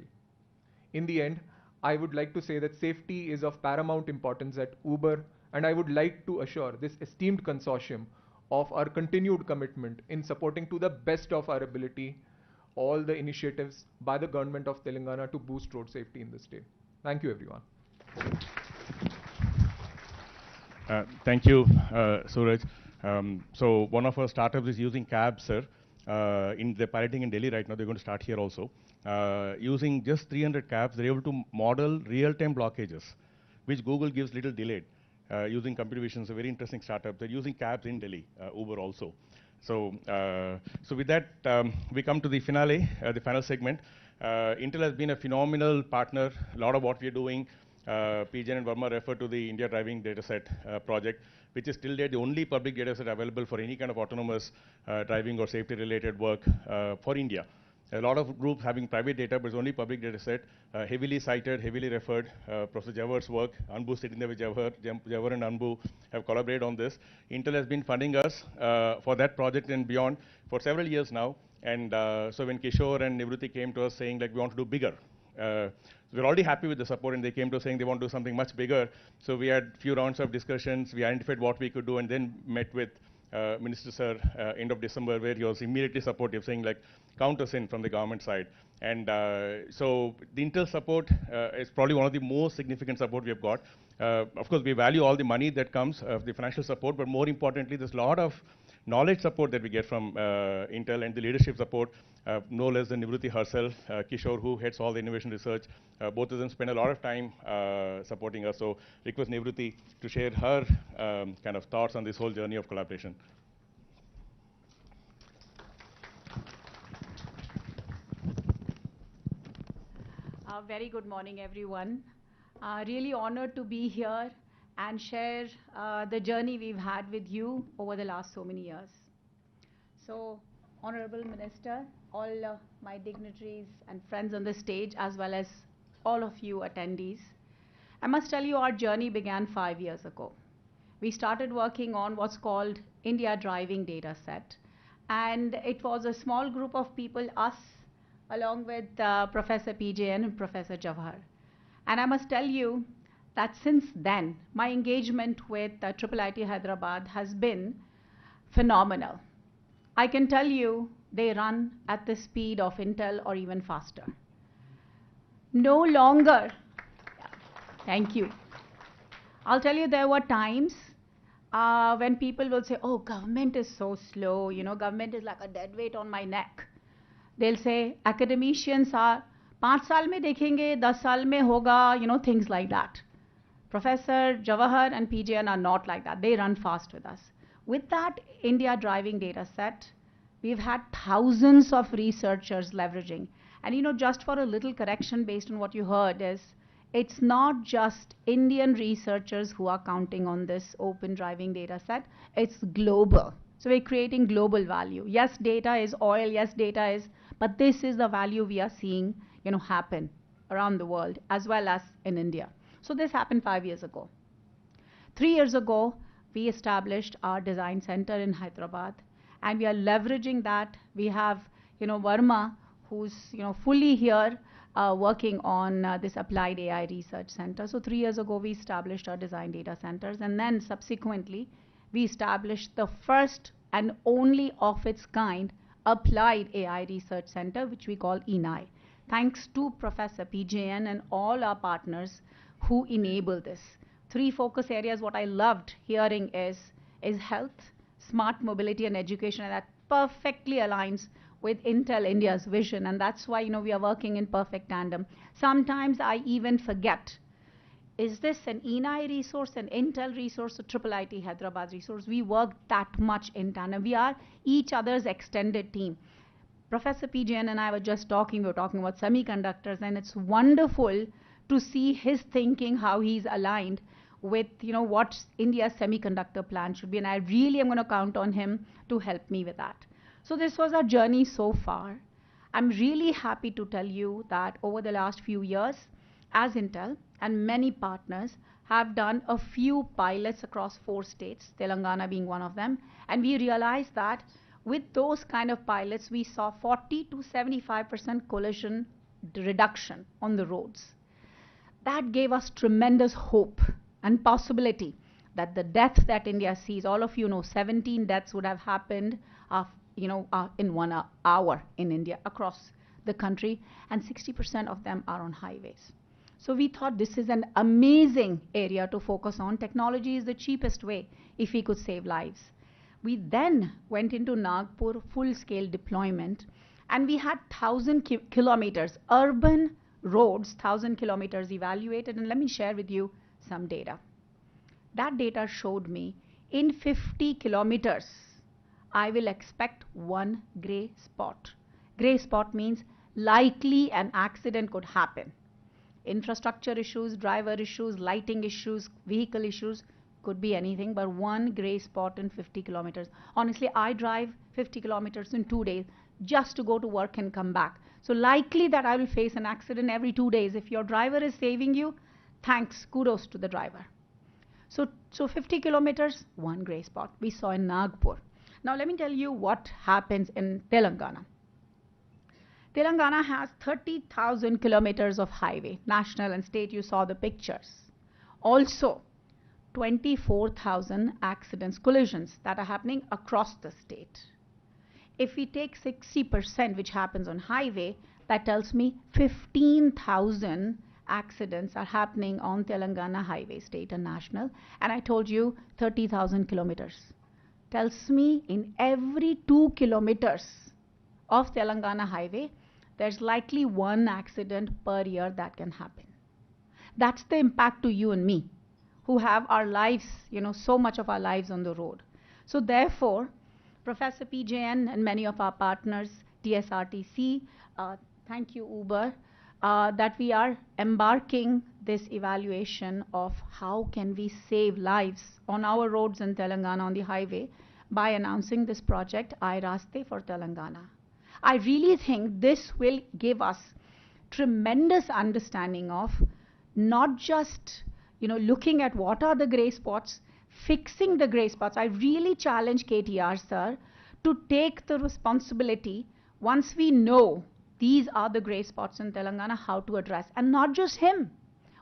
In the end, I would like to say that safety is of paramount importance at Uber, and I would like to assure this esteemed consortium of our continued commitment in supporting to the best of our ability all the initiatives by the Government of Telangana to boost road safety in the state. Thank you, everyone. Thank you, Suraj. So one of our startups is using cabs, sir. in the piloting in Delhi right now. They're going to start here also. Using just 300 cabs, they're able to model real-time blockages, which Google gives little delayed. Using computer vision, it's a very interesting startup. They're using cabs in Delhi, Uber also. So, so with that, we come to the finale, the final segment. Intel has been a phenomenal partner. A lot of what we are doing, PJ and Verma refer to the India Driving Dataset project, which is till date the only public dataset available for any kind of autonomous driving or safety-related work for India. A lot of groups having private data, but it's only public data set, heavily cited, heavily referred. Professor Jawhar's work, Anbu sitting there with Jawhar and Anbu have collaborated on this. Intel has been funding us for that project and beyond for several years now. And so when Kishore and Nivruti came to us saying like we want to do bigger, we're already happy with the support, and they came to us saying they want to do something much bigger. So we had a few rounds of discussions, we identified what we could do, and then met with Minister Sir end of December, where he was immediately supportive, saying like, count us in from the government side. And so the Intel support is probably one of the most significant support we have got. Of course, we value all the money that comes of the financial support, but more importantly, there's a lot of knowledge support that we get from Intel, and the leadership support, no less than Nivruti herself, Kishore, who heads all the innovation research. Both of them spend a lot of time supporting us. So request Nivruti to share her kind of thoughts on this whole journey of collaboration. Very good morning, everyone. Really honored to be here and share the journey we've had with you over the last so many years. So, Honorable Minister, all my dignitaries and friends on the stage, as well as all of you attendees, I must tell you our journey began 5 years ago. We started working on what's called India Driving Dataset, and it was a small group of people, us, along with Professor PJN and Professor Jawhar. And I must tell you that since then, my engagement with IIIT Hyderabad has been phenomenal. I can tell you they run at the speed of Intel or even faster. No longer, thank you. I'll tell you, there were times when people will say, oh, government is so slow, you know, government is like a dead weight on my neck. They'll say, academicians are 5 saal mein dekhenge, 10 saal mein hoga, you know, things like that. Professor Jawahar and PJN are not like that. They run fast with us. With that India Driving data set, we've had thousands of researchers leveraging. And you know, just for a little correction based on what you heard is, it's not just Indian researchers who are counting on this open driving data set, it's global. So we're creating global value. Yes, data is oil, yes, data is, but this is the value we are seeing, you know, happen around the world as well as in India. So this happened 5 years ago. 3 years ago, we established our design center in Hyderabad, and we are leveraging that. We have, you know, Verma, who's, you know, fully here working on this applied AI research center. So 3 years ago, we established our design data centers, and then subsequently, we established the first and only of its kind applied AI research center, which we call IIIT. Thanks to Professor PJN and all our partners who enable this. 3 focus areas, what I loved hearing is health, smart mobility, and education, and that perfectly aligns with Intel India's vision, and that's why, you know, we are working in perfect tandem. Sometimes I even forget, is this an IIIT resource, an Intel resource, a IIIT Hyderabad resource? We work that much in tandem. We are each other's extended team. Professor PJN and I were just talking, we were talking about semiconductors, and it's wonderful to see his thinking, how he's aligned with, you know, what India's semiconductor plan should be, and I really am going to count on him to help me with that. So this was our journey so far. I'm really happy to tell you that over the last few years, as Intel and many partners have done a few pilots across 4 states, Telangana being one of them, and we realized that with those kind of pilots, we saw 40 to 75% collision reduction on the roads. That gave us tremendous hope and possibility that the death that India sees, all of you know, 17 deaths would have happened in 1 hour in India across the country, and 60% of them are on highways. So we thought this is an amazing area to focus on. Technology is the cheapest way if we could save lives. We then went into Nagpur full-scale deployment, and we had 1,000 kilometers, urban roads, 1,000 kilometers evaluated. And let me share with you some data. That data showed me in 50 kilometers, I will expect one gray spot. Gray spot means likely an accident could happen. Infrastructure issues, driver issues, lighting issues, vehicle issues, could be anything, but one gray spot in 50 kilometers. Honestly, I drive 50 kilometers in 2 days just to go to work and come back. So likely that I will face an accident every 2 days. If your driver is saving you, thanks, kudos to the driver. So 50 kilometers, one gray spot we saw in Nagpur. Now let me tell you what happens in Telangana. Telangana has 30,000 kilometers of highway, national and state. You saw the pictures. Also, 24,000 accidents, collisions that are happening across the state. If we take 60%, which happens on highway, that tells me 15,000 accidents are happening on Telangana highway, state and national. And I told you 30,000 kilometers. Tells me in every 2 kilometers of Telangana highway, there's likely one accident per year that can happen. That's the impact to you and me, who have our lives, so much of our lives on the road. So therefore, Professor PJN and many of our partners, TSRTC, thank you Uber, that we are embarking this evaluation of how can we save lives on our roads in Telangana on the highway by announcing this project, IIIT for Telangana. I really think this will give us tremendous understanding of not just looking at what are the gray spots, fixing the gray spots. I really challenge KTR, sir, to take the responsibility once we know these are the gray spots in Telangana, how to address. And not just him.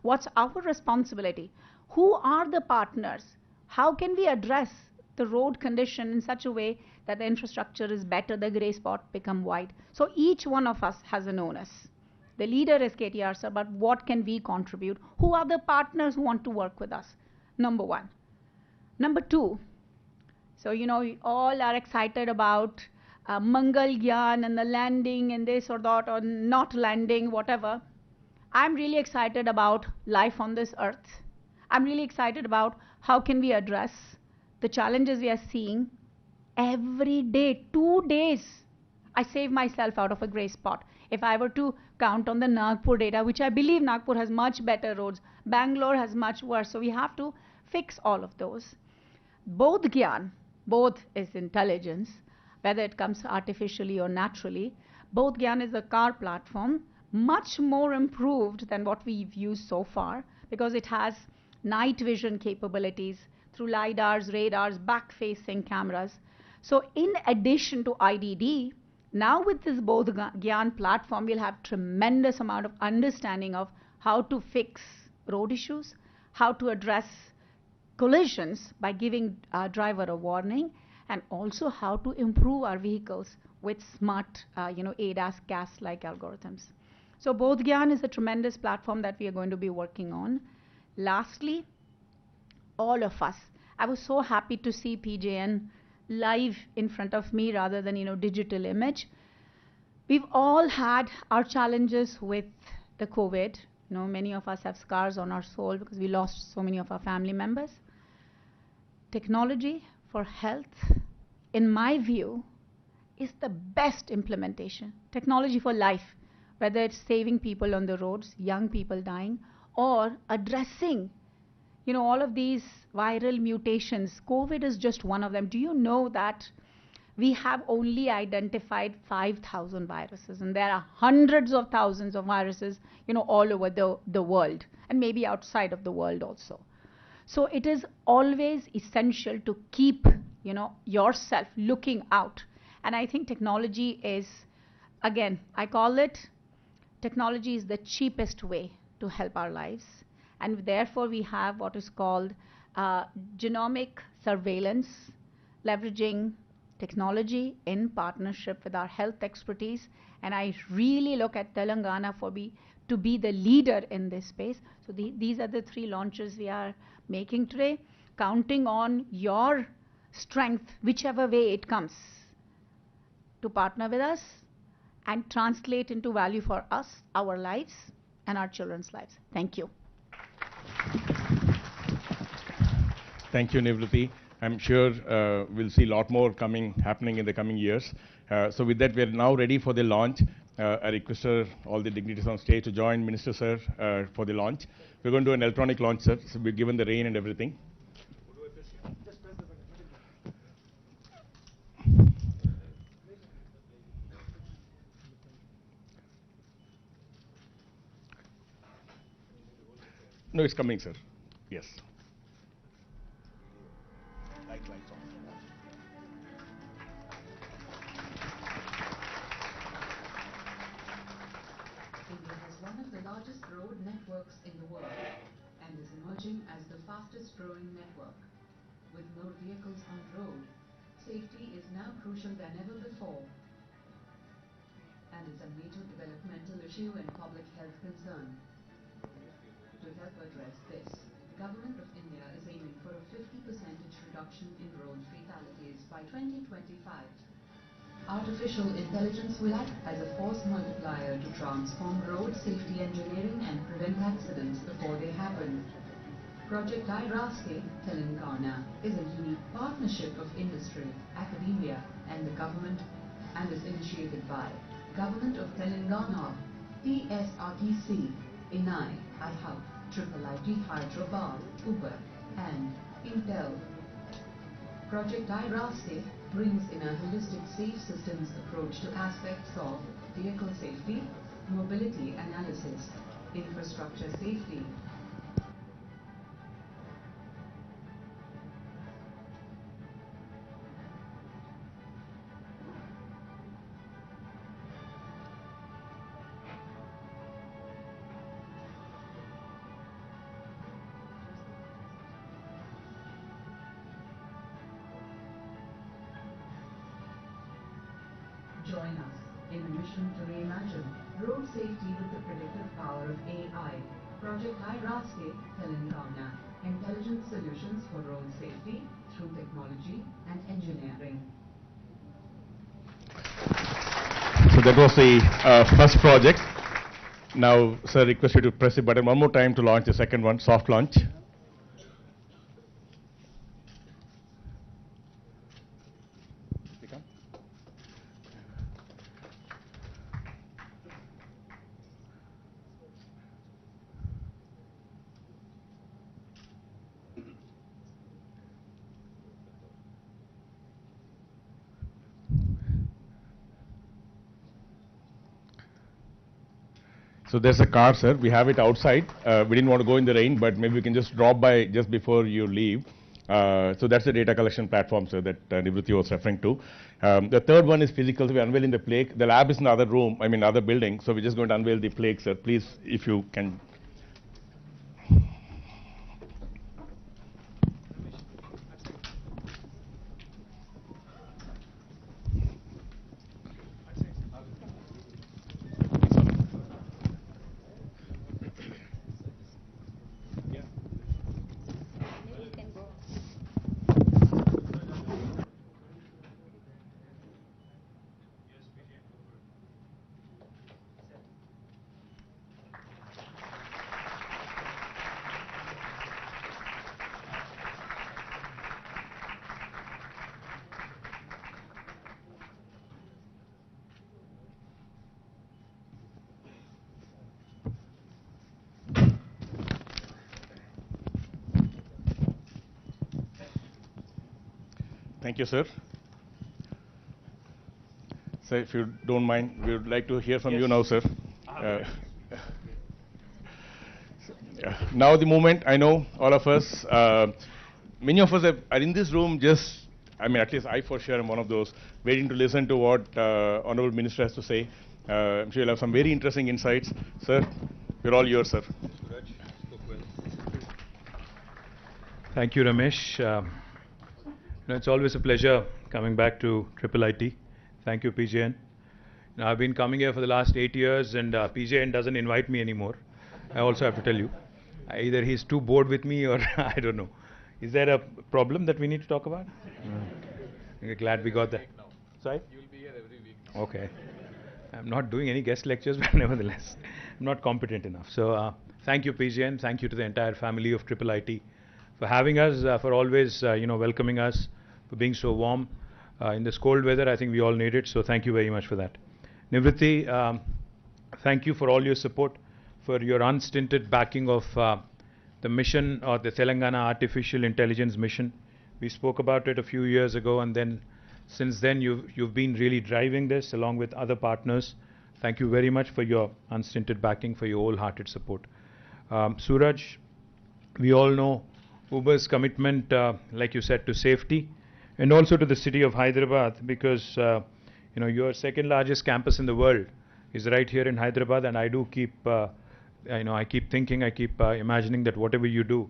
What's our responsibility? Who are the partners? How can we address the road condition in such a way that the infrastructure is better, the gray spot become white? So each one of us has an onus. The leader is KTR, sir, but what can we contribute? Who are the partners who want to work with us? Number one. Number two, so we all are excited about Mangal Gyan and the landing and this or that, or not landing, whatever. I'm really excited about life on this earth. I'm really excited about how can we address the challenges we are seeing every day. 2 days, I save myself out of a gray spot. If I were to count on the Nagpur data, which I believe Nagpur has much better roads, Bangalore has much worse, so we have to fix all of those. Both Gyan, both is intelligence, whether it comes artificially or naturally. Both Gyan is a car platform, much more improved than what we've used so far, because it has night vision capabilities through LiDARs, radars, back-facing cameras. So in addition to IDD, now with this both Gyan platform, we'll have tremendous amount of understanding of how to fix road issues, how to address collisions by giving our driver a warning, and also how to improve our vehicles with smart, ADAS, CAS-like algorithms. So both Gyan is a tremendous platform that we are going to be working on. Lastly, all of us, I was so happy to see PJN live in front of me rather than, digital image. We've all had our challenges with the COVID. Many of us have scars on our soul because we lost so many of our family members. Technology for health, in my view, is the best implementation. Technology for life, whether it's saving people on the roads, young people dying, or addressing all of these viral mutations. COVID is just one of them. Do you know that we have only identified 5,000 viruses, and there are hundreds of thousands of viruses, all over the world, and maybe outside of the world also. So it is always essential to keep, yourself looking out. And I think technology is, again, I call it, technology is the cheapest way to help our lives. And therefore, we have what is called genomic surveillance, leveraging technology in partnership with our health expertise. And I really look at Telangana to be the leader in this space. So these are the 3 launches we are making today, counting on your strength, whichever way it comes, to partner with us and translate into value for us, our lives, and our children's lives. Thank you. Thank you, Nivruti. I'm sure we'll see a lot more happening in the coming years. So with that, we are now ready for the launch. I request all the dignitaries on stage to join Minister Sir for the launch. We're going to do an electronic launch, sir. So we're given the rain and everything. No, it's coming, sir. Yes. Lights on. India has one of the largest road networks in the world and is emerging as the fastest growing network. With more vehicles on road, safety is now crucial than ever before and is a major developmental issue and public health concern. To help address this, the Government of India is aiming for a 50% reduction in road fatalities by 2025. Artificial intelligence will act as a force multiplier to transform road safety engineering and prevent accidents before they happen. Project IIIT Telangana is a unique partnership of industry, academia and the government and is initiated by Government of Telangana, TSRTC, INAI, IIHub, IIIT Hyderabad, Uber and Intel. Project IIIT brings in a holistic safe systems approach to aspects of vehicle safety, mobility analysis, infrastructure safety. Join us in a mission to reimagine road safety with the predictive power of AI. Project IIIT Telangana, intelligent solutions for road safety through technology and engineering. So that was the first project. Now, sir, request you to press the button one more time to launch the second one, soft launch. So there's a car, sir. We have it outside. We didn't want to go in the rain, but maybe we can just drop by just before you leave. So that's the data collection platform, sir, that Nivruti was referring to. The third one is physical. So we're unveiling the plaque. The lab is in another room, other building. So we're just going to unveil the plaque, sir. Please, if you can. Thank you, sir. Sir, if you don't mind, we would like to hear from you now, sir. Now the moment, I know all of us, many of us are in this room just, at least I for sure am one of those, waiting to listen to what Honorable Minister has to say. I'm sure you'll have some very interesting insights. Sir, we're all yours, sir. Thank you, Ramesh. It's always a pleasure coming back to IIIT. Thank you, PJN. I've been coming here for the last 8 years, and PJN doesn't invite me anymore. I also have to tell you. Either he's too bored with me or I don't know. Is there a problem that we need to talk about? We're glad we got that. Sorry? You'll be here every week. Okay. I'm not doing any guest lectures, but nevertheless, I'm not competent enough. So thank you, PGN. Thank you to the entire family of IIIT for having us, for always, welcoming us, for being so warm. In this cold weather, I think we all need it. So thank you very much for that. Nivriti, thank you for all your support, for your unstinted backing of the mission, or the Telangana Artificial Intelligence Mission. We spoke about it a few years ago, and then since then you've been really driving this along with other partners. Thank you very much for your unstinted backing, for your wholehearted support. Suraj, we all know Uber's commitment, like you said, to safety, and also to the city of Hyderabad, because your second largest campus in the world is right here in Hyderabad, and I do keep, I keep thinking, I keep imagining that whatever you do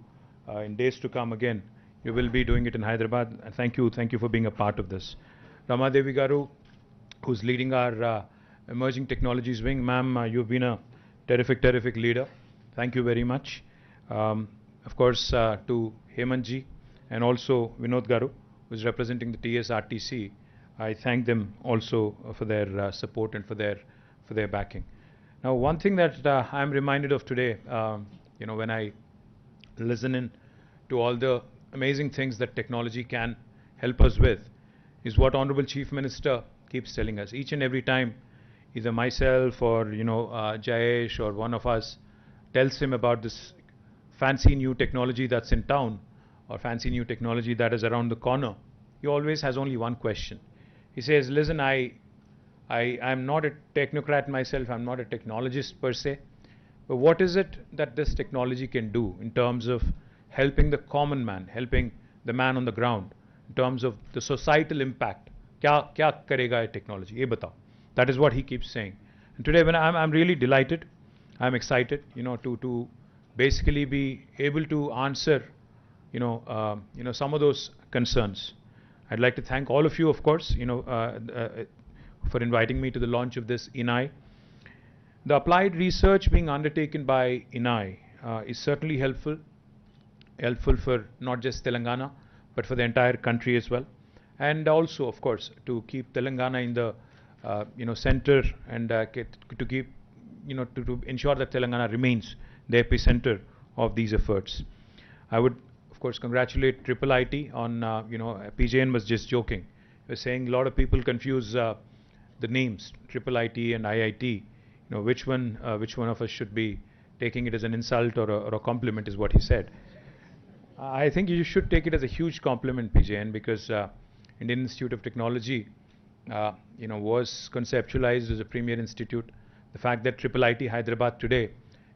in days to come again, you will be doing it in Hyderabad. And thank you for being a part of this. Rama Devi Garu, who's leading our emerging technologies wing. Ma'am, you've been a terrific leader. Thank you very much. Of course, to Hemantji and also Vinod Garu, who's representing the TSRTC. I thank them also for their support and for their backing. Now, one thing that I'm reminded of today, when I listen in to all the amazing things that technology can help us with, is what Honorable Chief Minister keeps telling us. Each and every time, either myself or Jayesh or one of us tells him about this fancy new technology that's in town, or fancy new technology that is around the corner, he always has only one question. He says, listen, I'm not a technocrat myself, I'm not a technologist per se, but what is it that this technology can do in terms of helping the common man, helping the man on the ground, in terms of the societal impact? Kya karega ye technology? Ye batao. That is what he keeps saying. And today, when I'm really delighted, I'm excited, to basically be able to answer, some of those concerns. I'd like to thank all of you, of course, for inviting me to the launch of this IIIT. The applied research being undertaken by IIIT is certainly helpful for not just Telangana, but for the entire country as well. And also, of course, to keep Telangana in the center, and to keep, to ensure that Telangana remains the epicenter of these efforts. I would, of course, congratulate IIIT on, PJN was just joking. He was saying a lot of people confuse the names, IIIT and IIT. Which one of us should be taking it as an insult or a compliment, is what he said. I think you should take it as a huge compliment, PJN, because Indian Institute of Technology, was conceptualized as a premier institute. The fact that IIIT Hyderabad today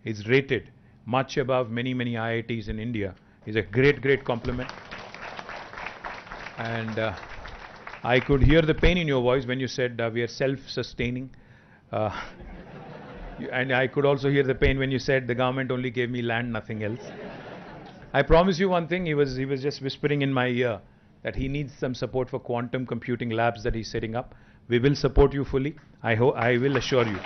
is rated much above many IITs in India is a great compliment. And I could hear the pain in your voice when you said we are self-sustaining. And I could also hear the pain when you said the government only gave me land, nothing else. I promise you one thing, he was just whispering in my ear that he needs some support for quantum computing labs that he's setting up. We will support you fully. I will assure you.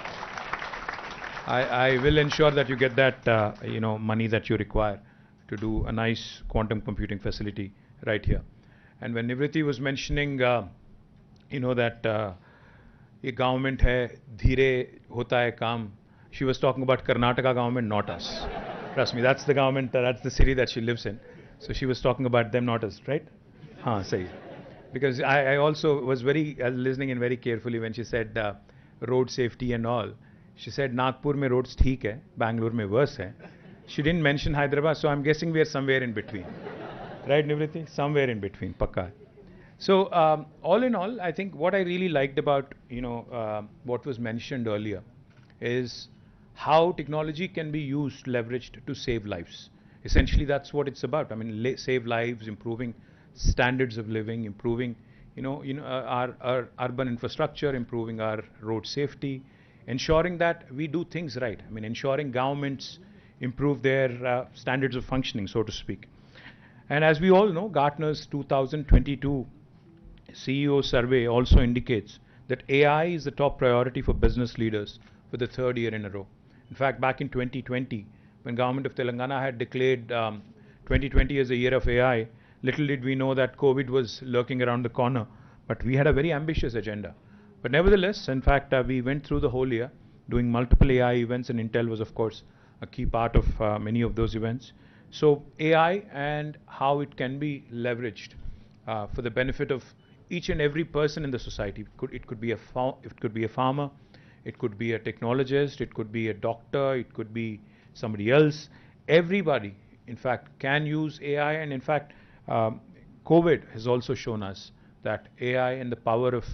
I will ensure that you get that money that you require to do a nice quantum computing facility right here. And when Nivriti was mentioning, that ये government है, धीरे होता है काम, she was talking about Karnataka government, not us. Trust me, that's the government, that's the city that she lives in. So she was talking about them, not us, right? Haan, sahi. Because I also was listening in very carefully when she said road safety and all. She said Nagpur mein roads theek hai, Bangalore mein worse hai. She didn't mention Hyderabad, so I'm guessing we are somewhere in between. Right, Nivriti? Somewhere in between, pakka. So all in all, I think what I really liked about what was mentioned earlier is how technology can be used, leveraged to save lives. Essentially, that's what it's about. I mean, save lives, improving standards of living, improving our urban infrastructure, improving our road safety, ensuring that we do things right. I mean, ensuring governments improve their standards of functioning, so to speak. And as we all know, Gartner's 2022 CEO survey also indicates that AI is the top priority for business leaders for the third year in a row. In fact, back in 2020, when Government of Telangana had declared 2020 as a year of AI, little did we know that COVID was lurking around the corner. But we had a very ambitious agenda. But nevertheless, in fact, we went through the whole year doing multiple AI events, and Intel was, of course, a key part of many of those events. So AI and how it can be leveraged for the benefit of each and every person in the society. It could be a farmer, it could be a technologist, it could be a doctor, it could be somebody else. Everybody, in fact, can use AI, and in fact, COVID has also shown us that AI and the power of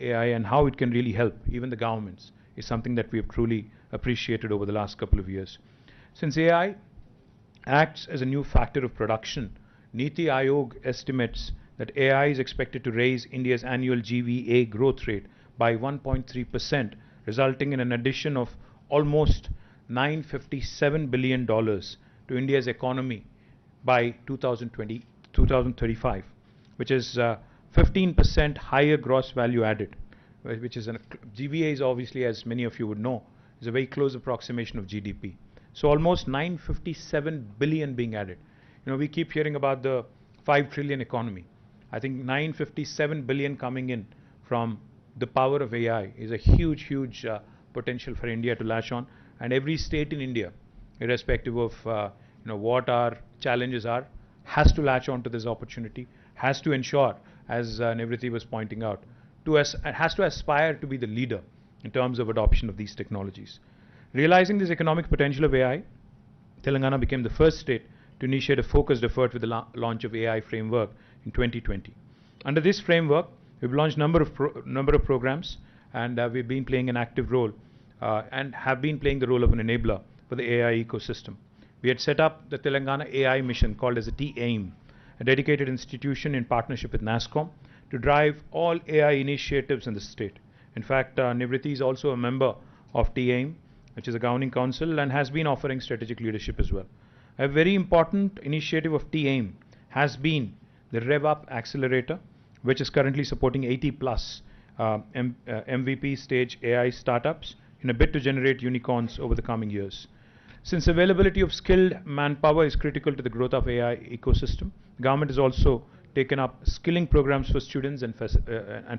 AI and how it can really help even the governments is something that we have truly appreciated over the last couple of years. Since AI acts as a new factor of production, Niti Aayog estimates that AI is expected to raise India's annual GVA growth rate by 1.3%, resulting in an addition of almost $957 billion to India's economy by 2035, which is 15% higher gross value added, which is GVA is obviously, as many of you would know, is a very close approximation of GDP. So almost 957 billion being added. You know, we keep hearing about the 5 trillion economy. I think 957 billion coming in from the power of AI is a huge, huge potential for India to latch on. And every state in India, irrespective of what our challenges are, has to latch on to this opportunity, has to ensure, as Nivriti was pointing out, has to aspire to be the leader in terms of adoption of these technologies. Realizing this economic potential of AI, Telangana became the first state to initiate a focused effort with the launch of AI framework in 2020. Under this framework, we've launched number of programs, and we've been playing an active role and have been playing the role of an enabler for the AI ecosystem. We had set up the Telangana AI mission called as a TAIM, a dedicated institution in partnership with NASSCOM to drive all AI initiatives in the state. In fact, Nivriti is also a member of TAIM, which is a governing council, and has been offering strategic leadership as well. A very important initiative of TAIM has been the RevUp Accelerator, which is currently supporting 80 plus MVP stage AI startups in a bid to generate unicorns over the coming years. Since availability of skilled manpower is critical to the growth of AI ecosystem, government has also taken up skilling programs for students and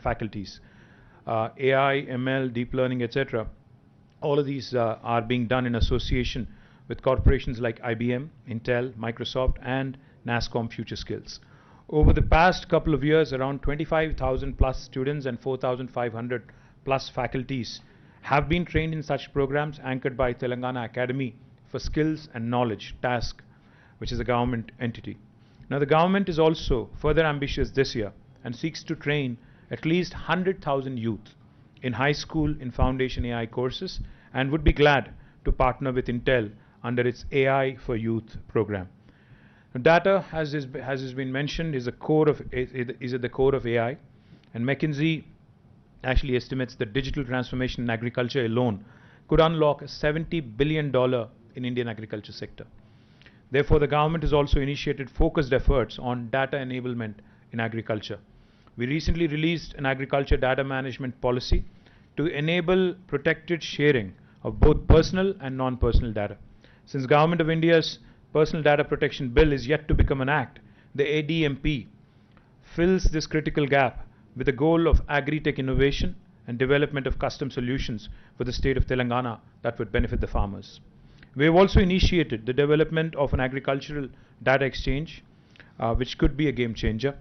faculties. AI, ML, deep learning, etc. All of these are being done in association with corporations like IBM, Intel, Microsoft, and NASSCOM Future Skills. Over the past couple of years, around 25,000 plus students and 4,500 plus faculties have been trained in such programs anchored by Telangana Academy for Skills and Knowledge, TASK, which is a government entity. Now, the government is also further ambitious this year and seeks to train at least 100,000 youth in high school in foundation AI courses, and would be glad to partner with Intel under its AI for Youth program. Now, data, as has been mentioned, is at the core of AI, and McKinsey actually estimates that digital transformation in agriculture alone could unlock a $70 billion in Indian agriculture sector. Therefore, the government has also initiated focused efforts on data enablement in agriculture. We recently released an agriculture data management policy to enable protected sharing of both personal and non-personal data. Since Government of India's Personal Data Protection Bill is yet to become an act, the ADMP fills this critical gap with the goal of agri-tech innovation and development of custom solutions for the state of Telangana that would benefit the farmers. We have also initiated the development of an agricultural data exchange, which could be a game changer,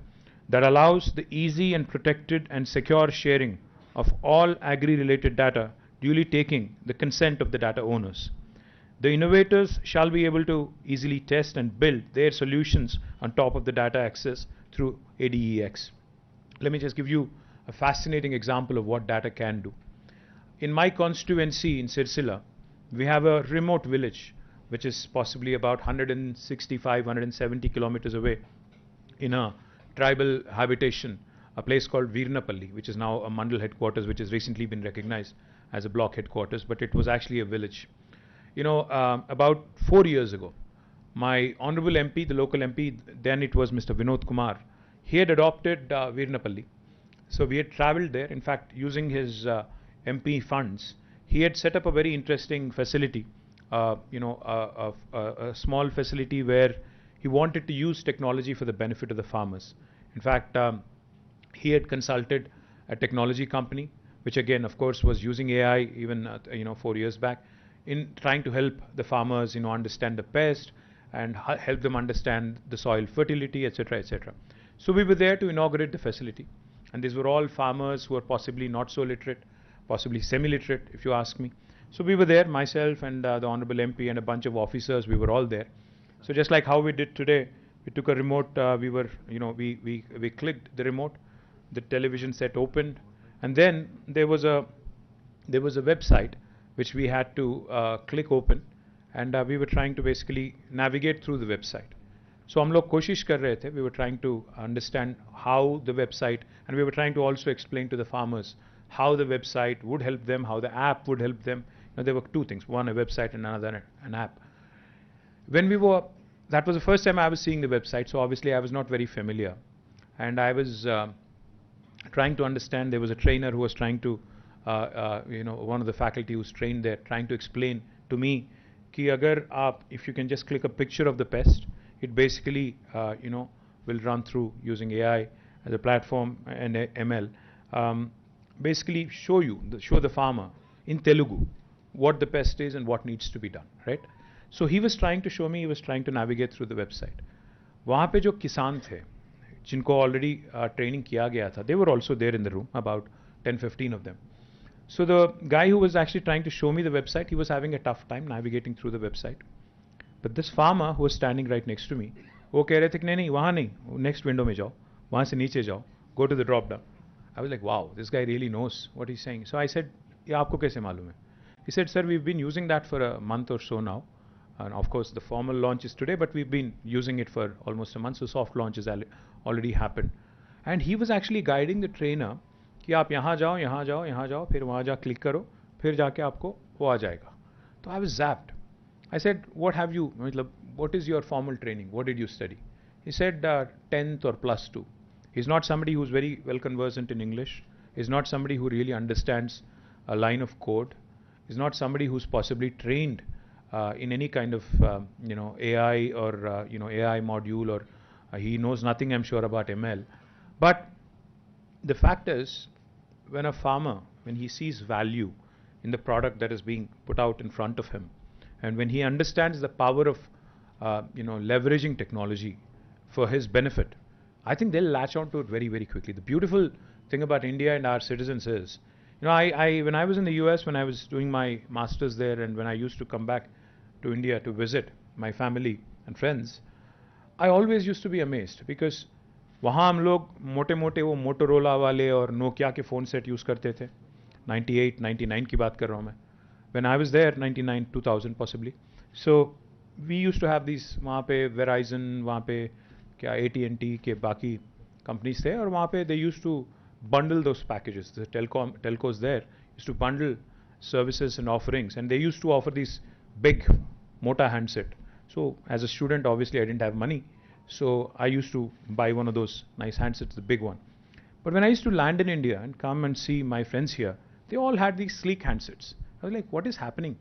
that allows the easy and protected and secure sharing of all agri-related data, duly taking the consent of the data owners. The innovators shall be able to easily test and build their solutions on top of the data access through ADEX. Let me just give you a fascinating example of what data can do. In my constituency in Sirsila, we have a remote village which is possibly about 165, 170 kilometers away in a tribal habitation, a place called Veernapalli, which is now a Mandal headquarters, which has recently been recognized as a block headquarters, but it was actually a village. About 4 years ago, my honorable MP, the local MP, then it was Mr. Vinod Kumar, he had adopted Veernapalli. So we had traveled there. In fact, using his MP funds, he had set up a very interesting facility, a small facility where he wanted to use technology for the benefit of the farmers. In fact, he had consulted a technology company, which again, of course, was using AI even 4 years back, in trying to help the farmers, understand the pest and help them understand the soil fertility, etc., etc. So we were there to inaugurate the facility, and these were all farmers who were possibly not so literate, possibly semi-literate, if you ask me. So we were there, myself and the Honorable MP and a bunch of officers, we were all there. So just like how we did today, we took a remote, we clicked the remote, the television set opened, and then there was a website which we had to click open, and we were trying to basically navigate through the website. So हम लोग कोशिश कर रहे थे, we were trying to understand how the website, and we were trying to also explain to the farmers how the website would help them, how the app would help them. There were two things, one a website and another an app. That was the first time I was seeing the website, so obviously I was not very familiar. And I was trying to understand, there was a trainer who was trying to, one of the faculty who's trained there, trying to explain to me, ki agar if you can just click a picture of the pest, it basically, will run through using AI as a platform and ML, basically show the farmer in Telugu what the pest is and what needs to be done, right? So he was trying to show me, he was trying to navigate through the website. वहाँ पे जो किसान थे, जिनको already training किया गया था, they were also there in the room, about 10-15 of them. So the guy who was actually trying to show me the website, he was having a tough time navigating through the website. But this farmer who was standing right next to me, वो कह रहे थे कि नहीं वहाँ नहीं, next window में जाओ, वहाँ से नीचे जाओ, go to the drop down. I was like, wow, this guy really knows what he's saying. So I said, ये आपको कैसे मालूम है? He said, sir, we've been using that for a month or so now. And of course, the formal launch is today, but we've been using it for almost a month, so soft launch has already happened. And he was actually guiding the trainer कि आप यहाँ जाओ, यहाँ जाओ, यहाँ जाओ, फिर वहाँ जा click करो, फिर जाके आपको वो आ जाएगा. So I was zapped. I said, what is your formal training? What did you study? He said 10th or +2. He's not somebody who's very well conversant in English. He's not somebody who really understands a line of code. He's not somebody who's possibly trained in any kind of AI or AI module, or he knows nothing, I'm sure, about ML. But the fact is, when a farmer, when he sees value in the product that is being put out in front of him, and when he understands the power of leveraging technology for his benefit, I think they'll latch on to it very, very quickly. The beautiful thing about India and our citizens is, when I was in the US, when I was doing my master's there, and when I used to come back to India to visit my family and friends, I always used to be amazed, because वहाँ हम लोग मोटे-मोटे वो Motorola वाले और Nokia के phone set use करते थे. 98, 99 की बात कर रहा हूँ मैं. When I was there, 99, 2000 possibly. So we used to have these, वहाँ पे Verizon, वहाँ पे क्या AT&T के बाकी companies थे, और वहाँ पे they used to bundle those packages. The telcos there used to bundle services and offerings, and they used to offer these big mota handset. So as a student, obviously I didn't have money, so I used to buy one of those nice handsets, the big one. But when I used to land in India and come and see my friends here, they all had these sleek handsets. I was like, what is happening?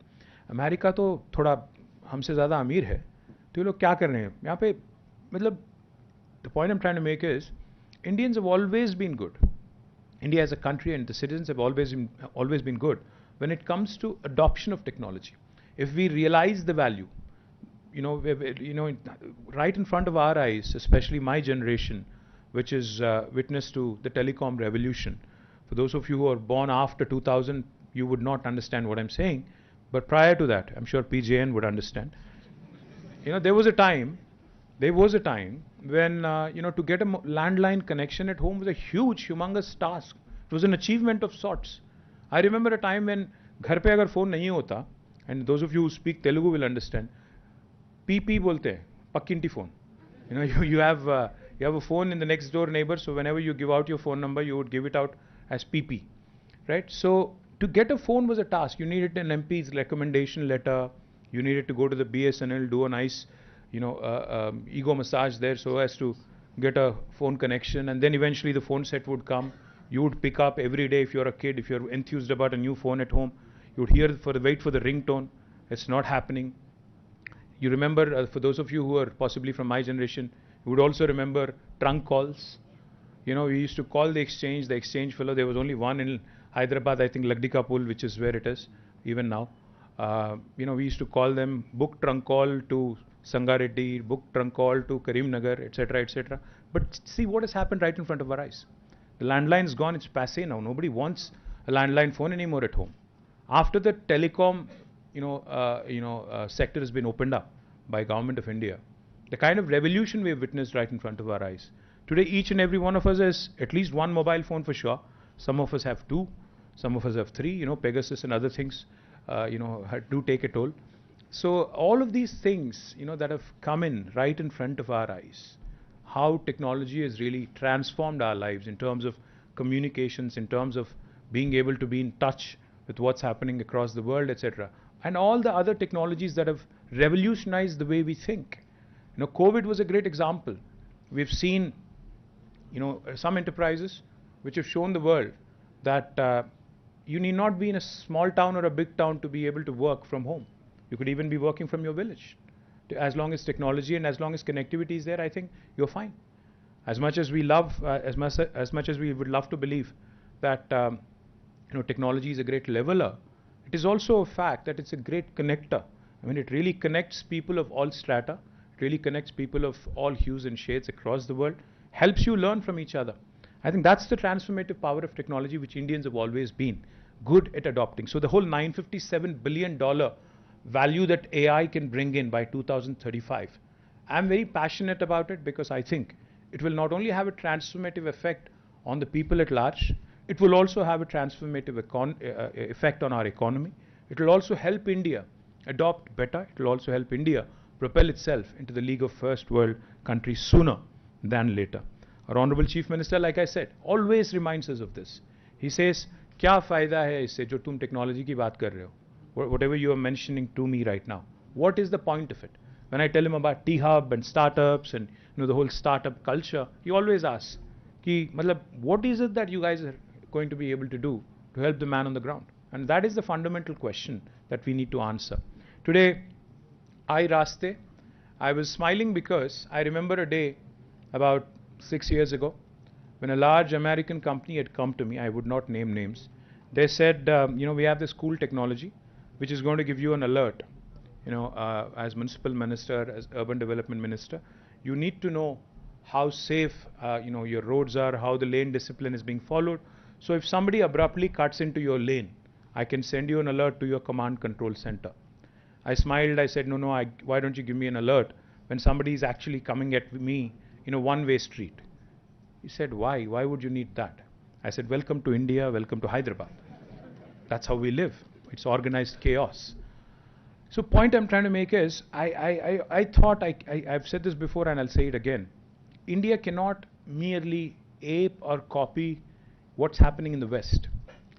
America तो थोड़ा हमसे ज़्यादा अमीर है, तो ये लोग क्या कर रहे हैं यहाँ पे? मतलब the point I'm trying to make is, Indians have always been good. India as a country and the citizens have always been good when it comes to adoption of technology. If we realize the value, right in front of our eyes, especially my generation, which is witness to the telecom revolution. For those of you who are born after 2000, you would not understand what I'm saying, but prior to that, I'm sure PJN would understand. There was a time when to get a landline connection at home was a huge, humongous task. It was an achievement of sorts. I remember a time when घर पे अगर phone नहीं होता, and those of you who speak Telugu will understand, PP बोलते हैं, पक्किंटी phone. You have a phone in the next door neighbor, so whenever you give out your phone number, you would give it out as PP, right? So to get a phone was a task. You needed an MP's recommendation letter. You needed to go to the BSNL, do a nice, ego massage there so as to get a phone connection, and then eventually the phone set would come. You would pick up every day if you're a kid, if you're enthused about a new phone at home. You would wait for the ringtone. It's not happening. You remember, for those of you who are possibly from my generation, you would also remember trunk calls. You know, we used to call the exchange fellow. There was only one in Hyderabad, I think Lagdikapul, which is where it is, even now. You know, we used to call them, book trunk call to Sangareddy, book trunk call to Karimnagar, etc., etc. But see what has happened right in front of our eyes. The landline's gone, it's passé now. Nobody wants a landline phone anymore at home. After the telecom, sector has been opened up by Government of India, the kind of revolution we have witnessed right in front of our eyes. Today, each and every one of us has at least one mobile phone for sure. Some of us have two, some of us have three. You know, Pegasus and other things, do take a toll. So all of these things, that have come in right in front of our eyes, how technology has really transformed our lives in terms of communications, in terms of being able to be in touch with what's happening across the world, etc. And all the other technologies that have revolutionized the way we think. COVID was a great example. We've seen, some enterprises which have shown the world that you need not be in a small town or a big town to be able to work from home. You could even be working from your village. As long as technology and as long as connectivity is there, I think you're fine. As much as we love, as much as we would love to believe that technology is a great leveler, it is also a fact that it's a great connector. I mean, it really connects people of all strata. It really connects people of all hues and shades across the world. Helps you learn from each other. I think that's the transformative power of technology which Indians have always been good at adopting. So the whole $957 billion value that AI can bring in by 2035. I'm very passionate about it because I think it will not only have a transformative effect on the people at large, it will also have a transformative effect on our economy. It will also help India adopt better. It will also help India propel itself into the league of first world countries sooner than later. Our Honorable Chief Minister, like I said, always reminds us of this. He says, "Kya fayda hai isse jo tum technology ki baat kar rahe ho?" Whatever you are mentioning to me right now, what is the point of it? When I tell him about T-Hub and startups and the whole startup culture, he always asks, what is it that you guys are going to be able to do to help the man on the ground? And that is the fundamental question that we need to answer. Today, I was smiling because I remember a day about 6 years ago when a large American company had come to me. I would not name names. They said, we have this cool technology which is going to give you an alert. As municipal minister, as urban development minister, you need to know how safe, your roads are, how the lane discipline is being followed. So if somebody abruptly cuts into your lane, I can send you an alert to your command control center. I smiled. I said, no, why don't you give me an alert when somebody is actually coming at me in a one-way street? He said, why? Why would you need that? I said, welcome to India, welcome to Hyderabad. That's how we live. It's organized chaos. So point I'm trying to make is, I thought, I've said this before and I'll say it again. India cannot merely ape or copy what's happening in the West.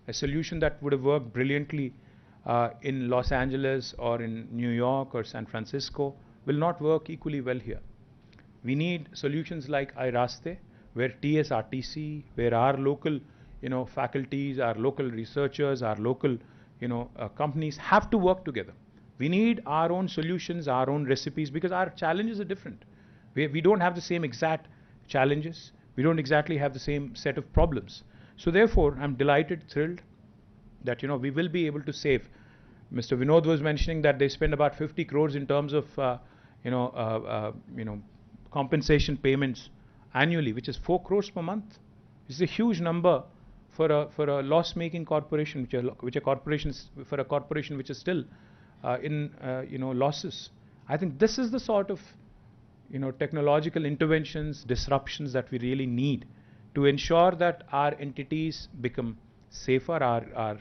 A solution that would have worked brilliantly in Los Angeles or in New York or San Francisco will not work equally well here. We need solutions like IIIT, where TSRTC, where our local, faculties, our local researchers, our local, companies have to work together. We need our own solutions, our own recipes, because our challenges are different. We don't have the same exact challenges. We don't exactly have the same set of problems. So therefore, I'm delighted, thrilled that, we will be able to save. Mr. Vinod was mentioning that they spend about 50 crores in terms of, compensation payments annually, which is 4 crores per month. This is a huge number for a loss-making corporation, which a corporation which is still in losses. I think this is the sort of technological interventions, disruptions that we really need to ensure that our entities become safer, our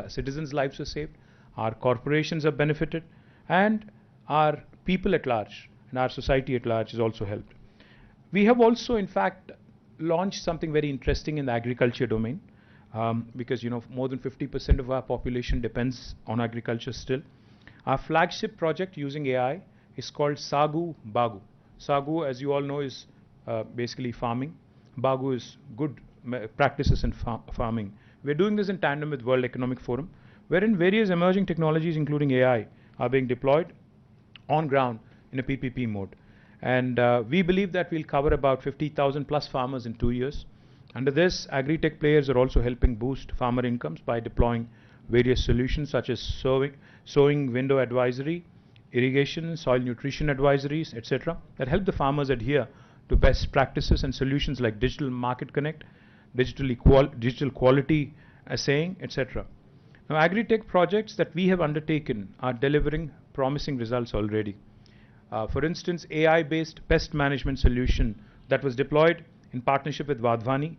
citizens' lives are saved, our corporations are benefited, and our people at large and our society at large is also helped. We have also, in fact, launched something very interesting in the agriculture domain, because more than 50% of our population depends on agriculture still. Our flagship project using AI is called Sagu Bagu. Sagu, as you all know, is basically farming. Bagu is good practices in farming. We're doing this in tandem with World Economic Forum, wherein various emerging technologies, including AI, are being deployed on ground in a PPP mode. And we believe that we'll cover about 50,000 plus farmers in 2 years. Under this, agri-tech players are also helping boost farmer incomes by deploying various solutions such as sowing window advisory, irrigation, soil nutrition advisories, etc. that help the farmers adhere to best practices and solutions like digital market connect, digital quality assaying, etc. Now, agri-tech projects that we have undertaken are delivering promising results already. For instance, AI-based pest management solution that was deployed in partnership with Vadhvani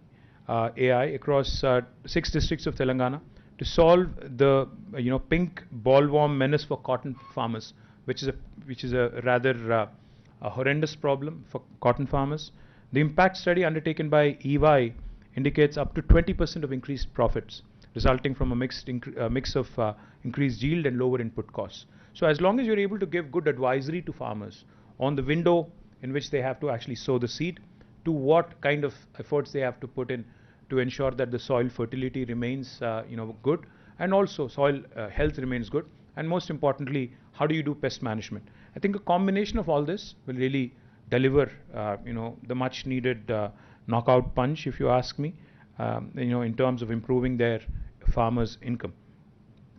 AI across 6 districts of Telangana to solve the pink bollworm menace for cotton farmers, which is a rather a horrendous problem for cotton farmers. The impact study undertaken by EY indicates up to 20% of increased profits, resulting from a mix of increased yield and lower input costs. So as long as you're able to give good advisory to farmers on the window in which they have to actually sow the seed, to what kind of efforts they have to put in to ensure that the soil fertility remains good, and also soil health remains good, and most importantly, how do you do pest management? I think a combination of all this will really deliver the much needed knockout punch, if you ask me, in terms of improving their farmers' income.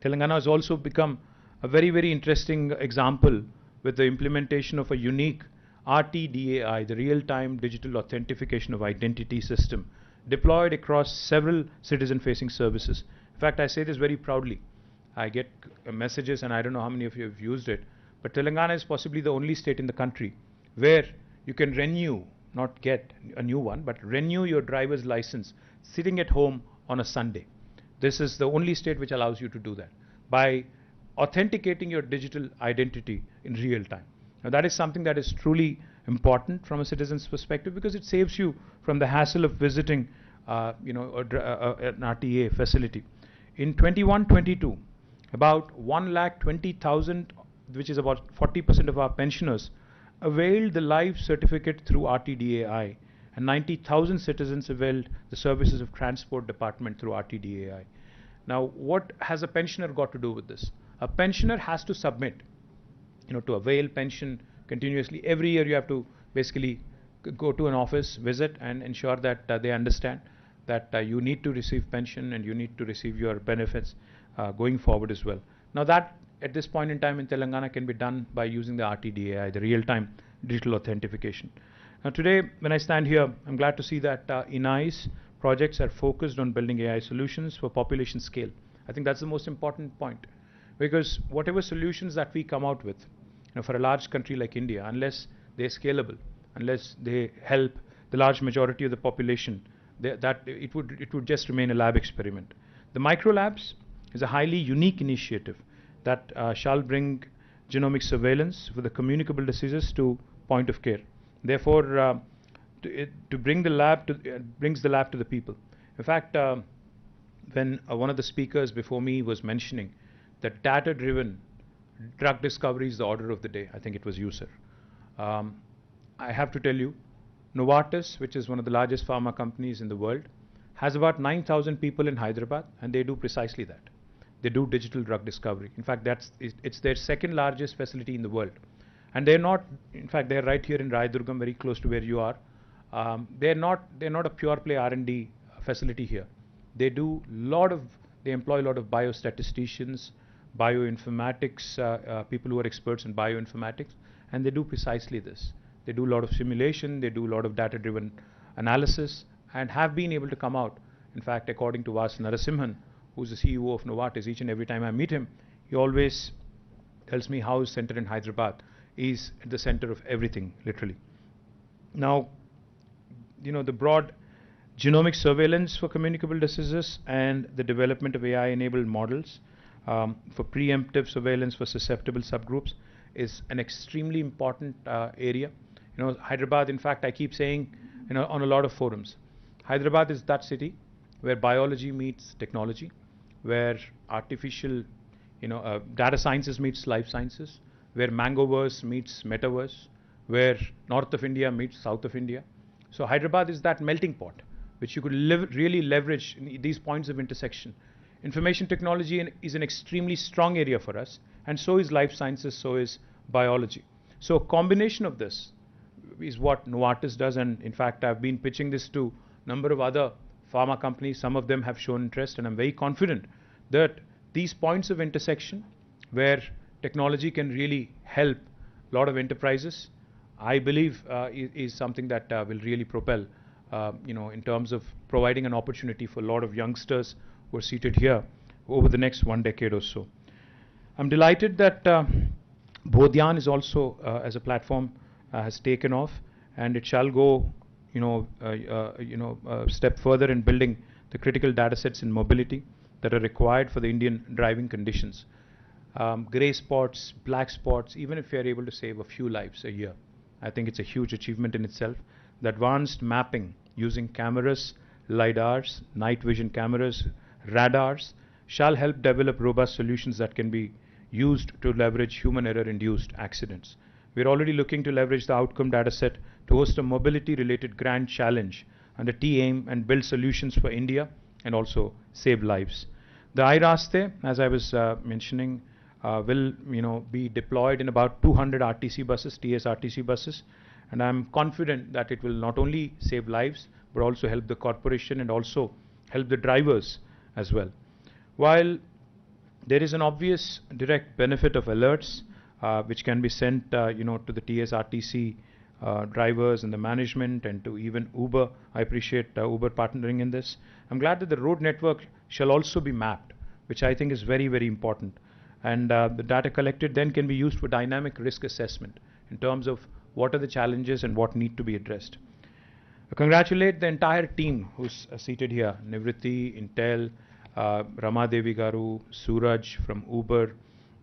Telangana has also become a very, very interesting example with the implementation of a unique RTDAI, the real-time digital authentication of identity system, deployed across several citizen-facing services. In fact, I say this very proudly. I get messages, and I don't know how many of you have used it, but Telangana is possibly the only state in the country where you can renew, not get a new one, but renew your driver's license sitting at home on a Sunday. This is the only state which allows you to do that by authenticating your digital identity in real time. Now, that is something that is truly important from a citizen's perspective, because it saves you from the hassle of visiting an RTA facility. In 21-22, about 1,20,000, which is about 40% of our pensioners, availed the life certificate through RTDAI, and 90,000 citizens availed the services of transport department through RTDAI. Now, what has a pensioner got to do with this? A pensioner has to submit, to avail pension continuously. Every year you have to basically go to an office, visit, and ensure that they understand that you need to receive pension and you need to receive your benefits going forward as well. Now, that at this point in time in Telangana can be done by using the RTDAI, the real-time digital authentication. Now, today, when I stand here, I'm glad to see that IIIT's projects are focused on building AI solutions for population scale. I think that's the most important point, because whatever solutions that we come out with, for a large country like India, unless they're scalable, unless they help the large majority of the population, it would just remain a lab experiment. The micro labs is a highly unique initiative that shall bring genomic surveillance for the communicable diseases to point of care. Therefore, to bring the lab to brings the lab to the people. In fact, when one of the speakers before me was mentioning that data-driven drug discovery is the order of the day, I think it was you, sir. I have to tell you, Novartis, which is one of the largest pharma companies in the world, has about 9,000 people in Hyderabad, and they do precisely that. They do digital drug discovery. In fact, it's their second largest facility in the world. And they're not, in fact, they're right here in Raidurgam, very close to where you are. They're not a pure play R&D facility here. They employ a lot of biostatisticians, bioinformatics, people who are experts in bioinformatics, and they do precisely this. They do a lot of simulation, they do a lot of data-driven analysis, and have been able to come out. In fact, according to Vas Narasimhan, who's the CEO of Novartis, each and every time I meet him, he always tells me how his center in Hyderabad is at the center of everything, literally. Now, the broad genomic surveillance for communicable diseases and the development of AI-enabled models for preemptive surveillance for susceptible subgroups is an extremely important area. Hyderabad, in fact, I keep saying, on a lot of forums, Hyderabad is that city where biology meets technology, where artificial, data sciences meets life sciences, where Mangoverse meets Metaverse, where North of India meets South of India. So Hyderabad is that melting pot, which you could really leverage in these points of intersection. Information technology is an extremely strong area for us, and so is life sciences, so is biology. So a combination of this is what Novartis does, and in fact I've been pitching this to a number of other pharma companies. Some of them have shown interest, and I'm very confident that these points of intersection where technology can really help a lot of enterprises, I believe is something that will really propel, in terms of providing an opportunity for a lot of youngsters who are seated here over the next 1 decade or so. I'm delighted that Bodhyan is also, as a platform, has taken off, and it shall go, a step further in building the critical data sets in mobility that are required for the Indian driving conditions. Grey spots, black spots, even if we are able to save a few lives a year, I think it's a huge achievement in itself. The advanced mapping using cameras, LiDARs, night vision cameras, radars shall help develop robust solutions that can be used to leverage human error-induced accidents. We're already looking to leverage the outcome data set to host a mobility-related grand challenge under T-AIM and build solutions for India and also save lives. The iRaste, as I was mentioning, will be deployed in about 200 RTC buses, TS RTC buses, and I'm confident that it will not only save lives but also help the corporation and also help the drivers as well. While there is an obvious direct benefit of alerts which can be sent to the TS RTC drivers and the management and to even Uber. I appreciate Uber partnering in this. I'm glad that the road network shall also be mapped, which I think is very, very important. And the data collected then can be used for dynamic risk assessment in terms of what are the challenges and what need to be addressed. I congratulate the entire team who's seated here, Nivritti, Intel, Rama Devi Garu, Suraj from Uber,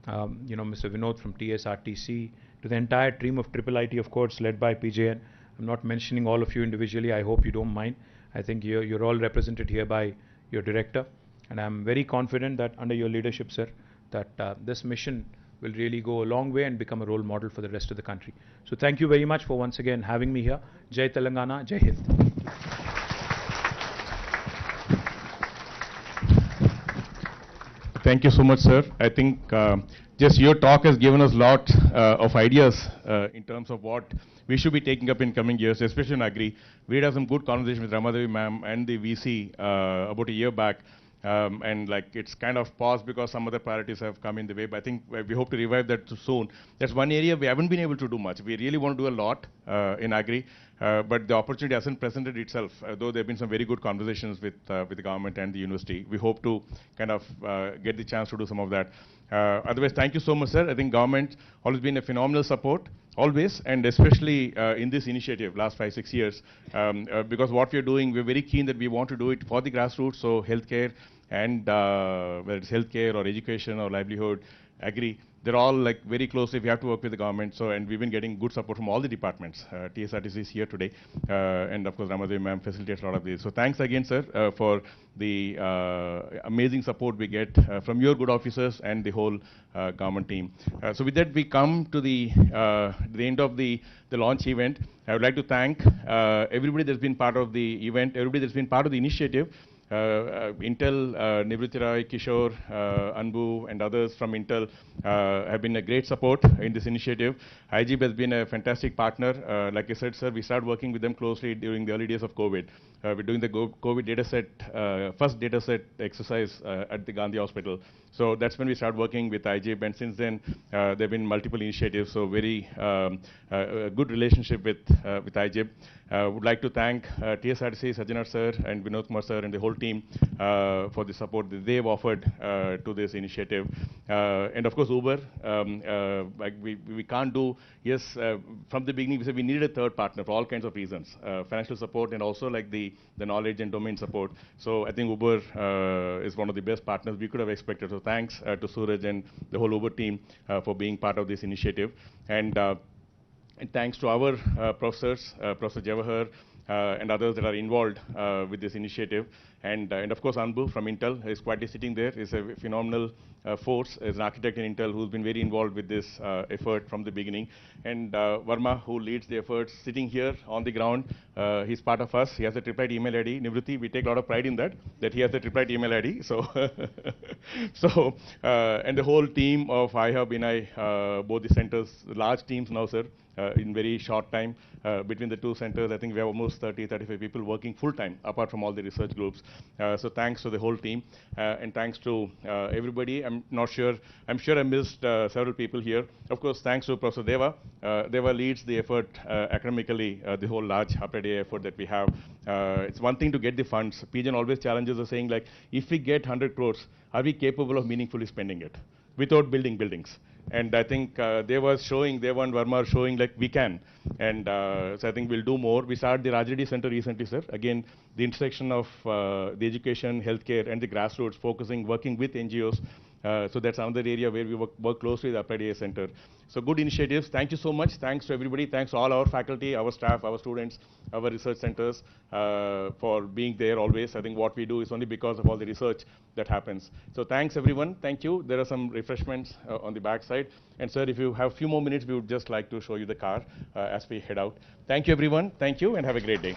Mr. Vinod from TSRTC, to the entire team of IIIT, of course, led by PJN. I'm not mentioning all of you individually. I hope you don't mind. I think you're all represented here by your director. And I'm very confident that under your leadership, sir, that this mission will really go a long way and become a role model for the rest of the country. So thank you very much for once again having me here. Jai Telangana, Jai Hind. Thank you so much, sir. I think just your talk has given us a lot of ideas in terms of what we should be taking up in coming years, especially in Agri. We had some good conversation with Ramadevi ma'am and the VC about a year back. And like it's kind of paused because some other priorities have come in the way, but I think we hope to revive that soon. That's one area we haven't been able to do much. We really want to do a lot in Agri, but the opportunity hasn't presented itself, though there have been some very good conversations with the government and the university. We hope to kind of get the chance to do some of that. Otherwise, thank you so much, sir. I think government always been a phenomenal support, always, and especially in this initiative, last 5-6 years, because what we're doing, we're very keen that we want to do it for the grassroots, so healthcare, and whether it's healthcare or education or livelihood, Agri, they're all like very closely. We have to work with the government. So, and we've been getting good support from all the departments. TSRTC is here today, and of course Ramadevi ma'am facilitates a lot of this. So thanks again, sir, for the amazing support we get from your good officers and the whole government team. So with that, we come to the end of the launch event. I would like to thank everybody that's been part of the event, everybody that's been part of the initiative. Intel, Nivritti Roy, Kishore, Anbu, and others from Intel have been a great support in this initiative. IGB has been a fantastic partner. Like I said, sir, we started working with them closely during the early days of COVID. We're doing the COVID dataset, first dataset exercise at the Gandhi Hospital. So that's when we started working with IGB, and since then there have been multiple initiatives. So very good relationship with IGB. Would like to thank TSRTC, Sajjanar sir, and Vinod Kumar sir, and the whole team for the support that they've offered to this initiative. And of course, Uber. Like we can't do, yes, from the beginning we said we needed a third partner for all kinds of reasons, financial support and also like the knowledge and domain support. So I think Uber is one of the best partners we could have expected. So thanks to Suraj and the whole Uber team for being part of this initiative. And thanks to our professors, Professor Jawahar, and others that are involved with this initiative. And of course, Anbu from Intel is quietly sitting there. Is a phenomenal force as an architect in Intel who's been very involved with this effort from the beginning. And Verma, who leads the efforts, sitting here on the ground. He's part of us. He has a triplet email ID. Nivruti, we take a lot of pride in that he has a triplet email ID. So, and the whole team of iHub, both the centers, large teams now, sir. In very short time, between the two centers, I think we have almost 30, 35 people working full-time, apart from all the research groups. So thanks to the whole team, and thanks to everybody. I'm sure I missed several people here. Of course, thanks to Professor Deva. Deva leads the effort academically, the whole large applied AI effort that we have. It's one thing to get the funds. PGN always challenges us saying, like, if we get 100 crores, are we capable of meaningfully spending it without building buildings? And I think Deva and Verma are showing like we can. And so I think we'll do more. We started the Rajreddy Center recently, sir. Again, the intersection of the education, healthcare, and the grassroots, working with NGOs. So that's another area where we work closely with the Applied AI Center. So good initiatives. Thank you so much. Thanks to everybody. Thanks to all our faculty, our staff, our students, our research centers for being there always. I think what we do is only because of all the research that happens. So thanks everyone. Thank you. There are some refreshments on the back side. And sir, if you have a few more minutes, we would just like to show you the car as we head out. Thank you everyone. Thank you and have a great day.